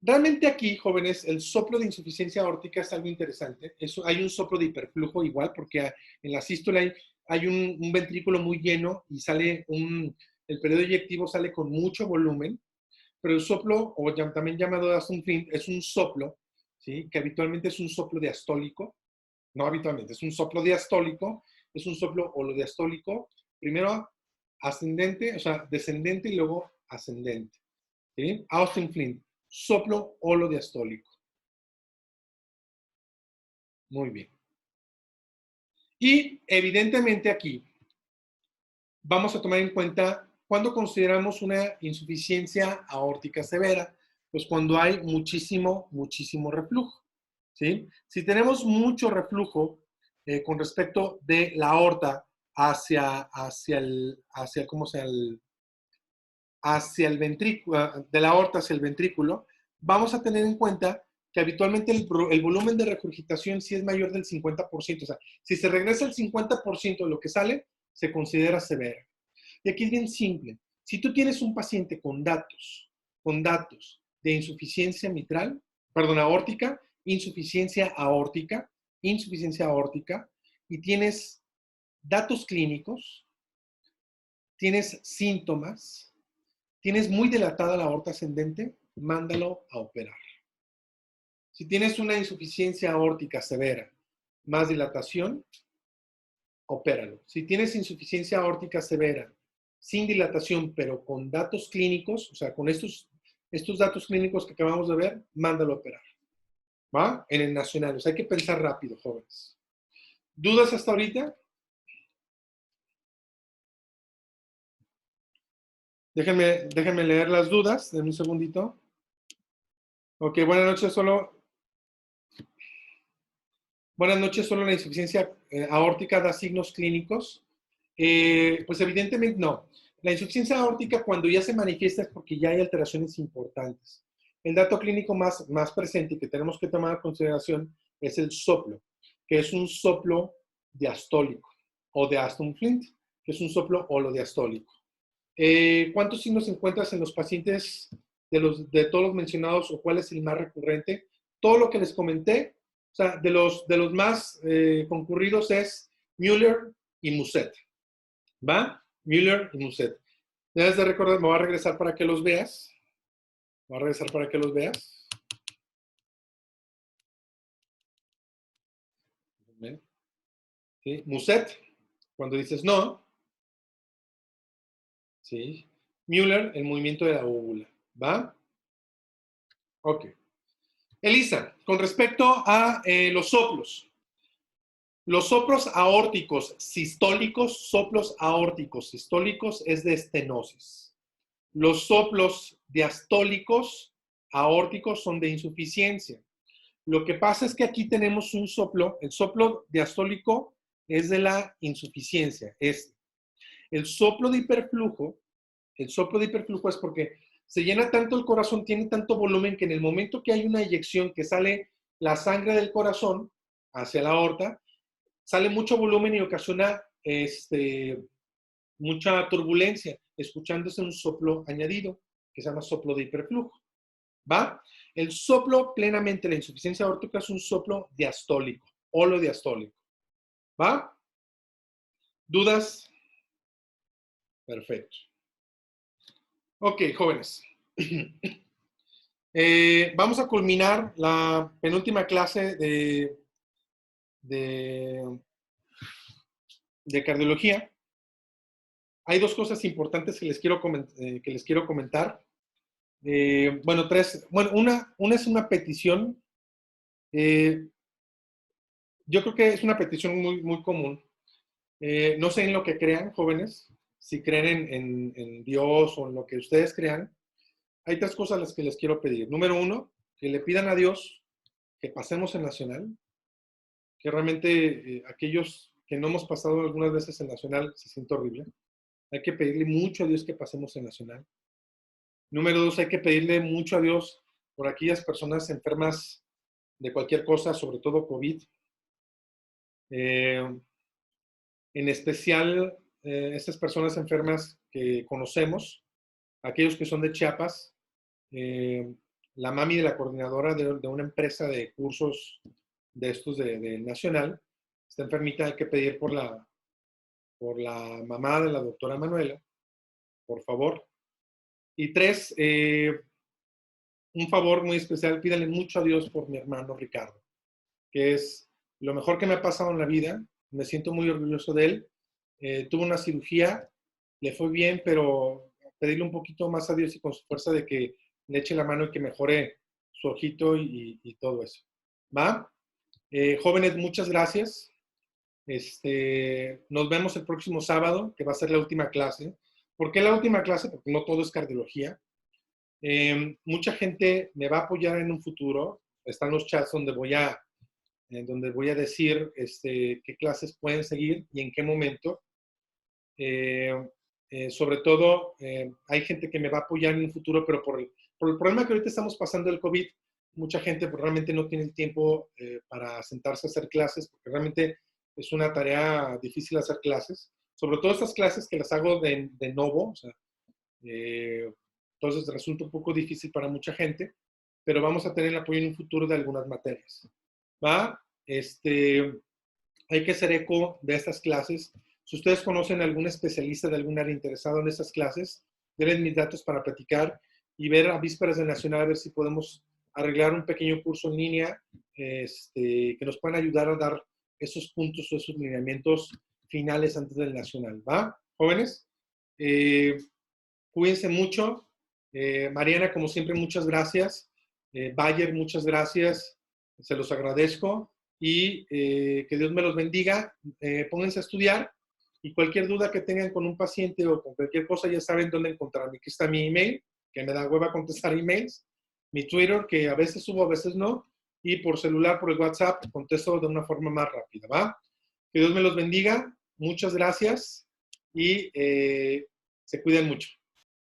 Realmente aquí, jóvenes, el soplo de insuficiencia aórtica es algo interesante. Hay un soplo de hiperflujo igual, porque en la sístole hay un ventrículo muy lleno y el periodo eyectivo sale con mucho volumen, pero el soplo, o también llamado Aston-Flint, es un soplo, ¿sí? Que habitualmente es un soplo diastólico, no habitualmente, es un soplo diastólico, es un soplo holodiastólico, primero ascendente, o sea, descendente y luego ascendente. ¿Sí? Austin-Flint, soplo holodiastólico. Muy bien. Y evidentemente aquí vamos a tomar en cuenta cuando consideramos una insuficiencia aórtica severa, pues cuando hay muchísimo reflujo. ¿Sí? Si tenemos mucho reflujo con respecto de la aorta hacia el ventrículo, de la aorta hacia el ventrículo, vamos a tener en cuenta que habitualmente el volumen de regurgitación sí es mayor del 50%. O sea, si se regresa el 50% de lo que sale, se considera severa. Y aquí es bien simple. Si tú tienes un paciente con datos de insuficiencia mitral, perdón, aórtica, insuficiencia aórtica, y tienes datos clínicos, tienes síntomas, tienes muy dilatada la aorta ascendente, mándalo a operar. Si tienes una insuficiencia aórtica severa, más dilatación, opéralo. Si tienes insuficiencia aórtica severa, sin dilatación, pero con datos clínicos, o sea, con estos datos clínicos que acabamos de ver, mándalo a operar. ¿Va? En el nacional. O sea, hay que pensar rápido, jóvenes. ¿Dudas hasta ahorita? Déjenme leer las dudas. Denme un segundito. Ok, buenas noches. Buenas noches, solo la insuficiencia aórtica da signos clínicos. Pues evidentemente no. La insuficiencia aórtica cuando ya se manifiesta es porque ya hay alteraciones importantes. El dato clínico más presente y que tenemos que tomar en consideración es el soplo, que es un soplo diastólico, o de Aston Flint, que es un soplo holodiastólico. ¿Cuántos signos encuentras en los pacientes de todos los mencionados o cuál es el más recurrente? Todo lo que les comenté, o sea, de los más concurridos es Müller y Muset. ¿Va? Müller y Muset. Debes de recordar, me voy a regresar para que los veas. Voy a regresar para que los veas. ¿Sí? Muset, cuando dices no. ¿Sí? Müller, el movimiento de la úvula. ¿Va? Ok. Elisa, con respecto a los soplos. Los soplos aórticos sistólicos, soplos aórticos sistólicos es de estenosis. Los soplos diastólicos aórticos son de insuficiencia. Lo que pasa es que aquí tenemos un soplo, el soplo diastólico es de la insuficiencia. El soplo de hiperflujo es porque se llena tanto el corazón, tiene tanto volumen que en el momento que hay una eyección que sale la sangre del corazón hacia la aorta, sale mucho volumen y ocasiona mucha turbulencia, escuchándose un soplo añadido que se llama soplo de hiperflujo. ¿Va? El soplo plenamente, la insuficiencia aórtica es un soplo diastólico, holodiastólico. ¿Va? ¿Dudas? Perfecto. Ok, jóvenes. Vamos a culminar la penúltima clase de cardiología. Hay dos cosas importantes que les quiero comentar. Bueno, tres. Bueno, una es una petición. Yo creo que es una petición muy, muy común. No sé en lo que crean, jóvenes, si creen en Dios o en lo que ustedes crean. Hay tres cosas las que les quiero pedir. Número uno, que le pidan a Dios que pasemos en Nacional, que realmente aquellos que no hemos pasado algunas veces en Nacional se siente horrible. Hay que pedirle mucho a Dios que pasemos en Nacional. Número dos, hay que pedirle mucho a Dios por aquellas personas enfermas de cualquier cosa, sobre todo COVID. En especial, estas personas enfermas que conocemos, aquellos que son de Chiapas, la mami de la coordinadora de una empresa de cursos de estos de Nacional, está enfermita, hay que pedir por la mamá de la doctora Manuela, por favor. Y tres, un favor muy especial, pídale mucho a Dios por mi hermano Ricardo, que es lo mejor que me ha pasado en la vida, me siento muy orgulloso de él. Tuvo una cirugía, le fue bien, pero pedirle un poquito más a Dios y con su fuerza de que le eche la mano y que mejore su ojito y todo eso. ¿Va? Jóvenes, muchas gracias. Nos vemos el próximo sábado, que va a ser la última clase. ¿Por qué la última clase? Porque no todo es cardiología. Mucha gente me va a apoyar en un futuro. Están los chats donde voy a decir qué clases pueden seguir y en qué momento. Sobre todo, hay gente que me va a apoyar en un futuro, pero por el problema que ahorita estamos pasando del COVID, mucha gente pues, realmente no tiene el tiempo para sentarse a hacer clases, porque realmente es una tarea difícil hacer clases. Sobre todo estas clases que las hago de novo, o sea, entonces resulta un poco difícil para mucha gente, pero vamos a tener el apoyo en un futuro de algunas materias. ¿Va? Hay que hacer eco de estas clases. Si ustedes conocen a algún especialista de algún área interesado en estas clases, denles mis datos para platicar y ver a vísperas de Nacional a ver si podemos arreglar un pequeño curso en línea que nos puedan ayudar a dar esos puntos o esos lineamientos finales antes del Nacional, ¿va? Jóvenes, cuídense mucho. Mariana, como siempre, muchas gracias. Bayer, muchas gracias. Se los agradezco. Y que Dios me los bendiga. Pónganse a estudiar. Y cualquier duda que tengan con un paciente o con cualquier cosa, ya saben dónde encontrarme. Aquí está mi email, que me da hueva contestar emails. Mi Twitter, que a veces subo, a veces no. Y por celular, por el WhatsApp, contesto de una forma más rápida, ¿va? Que Dios me los bendiga. Muchas gracias. Y se cuiden mucho.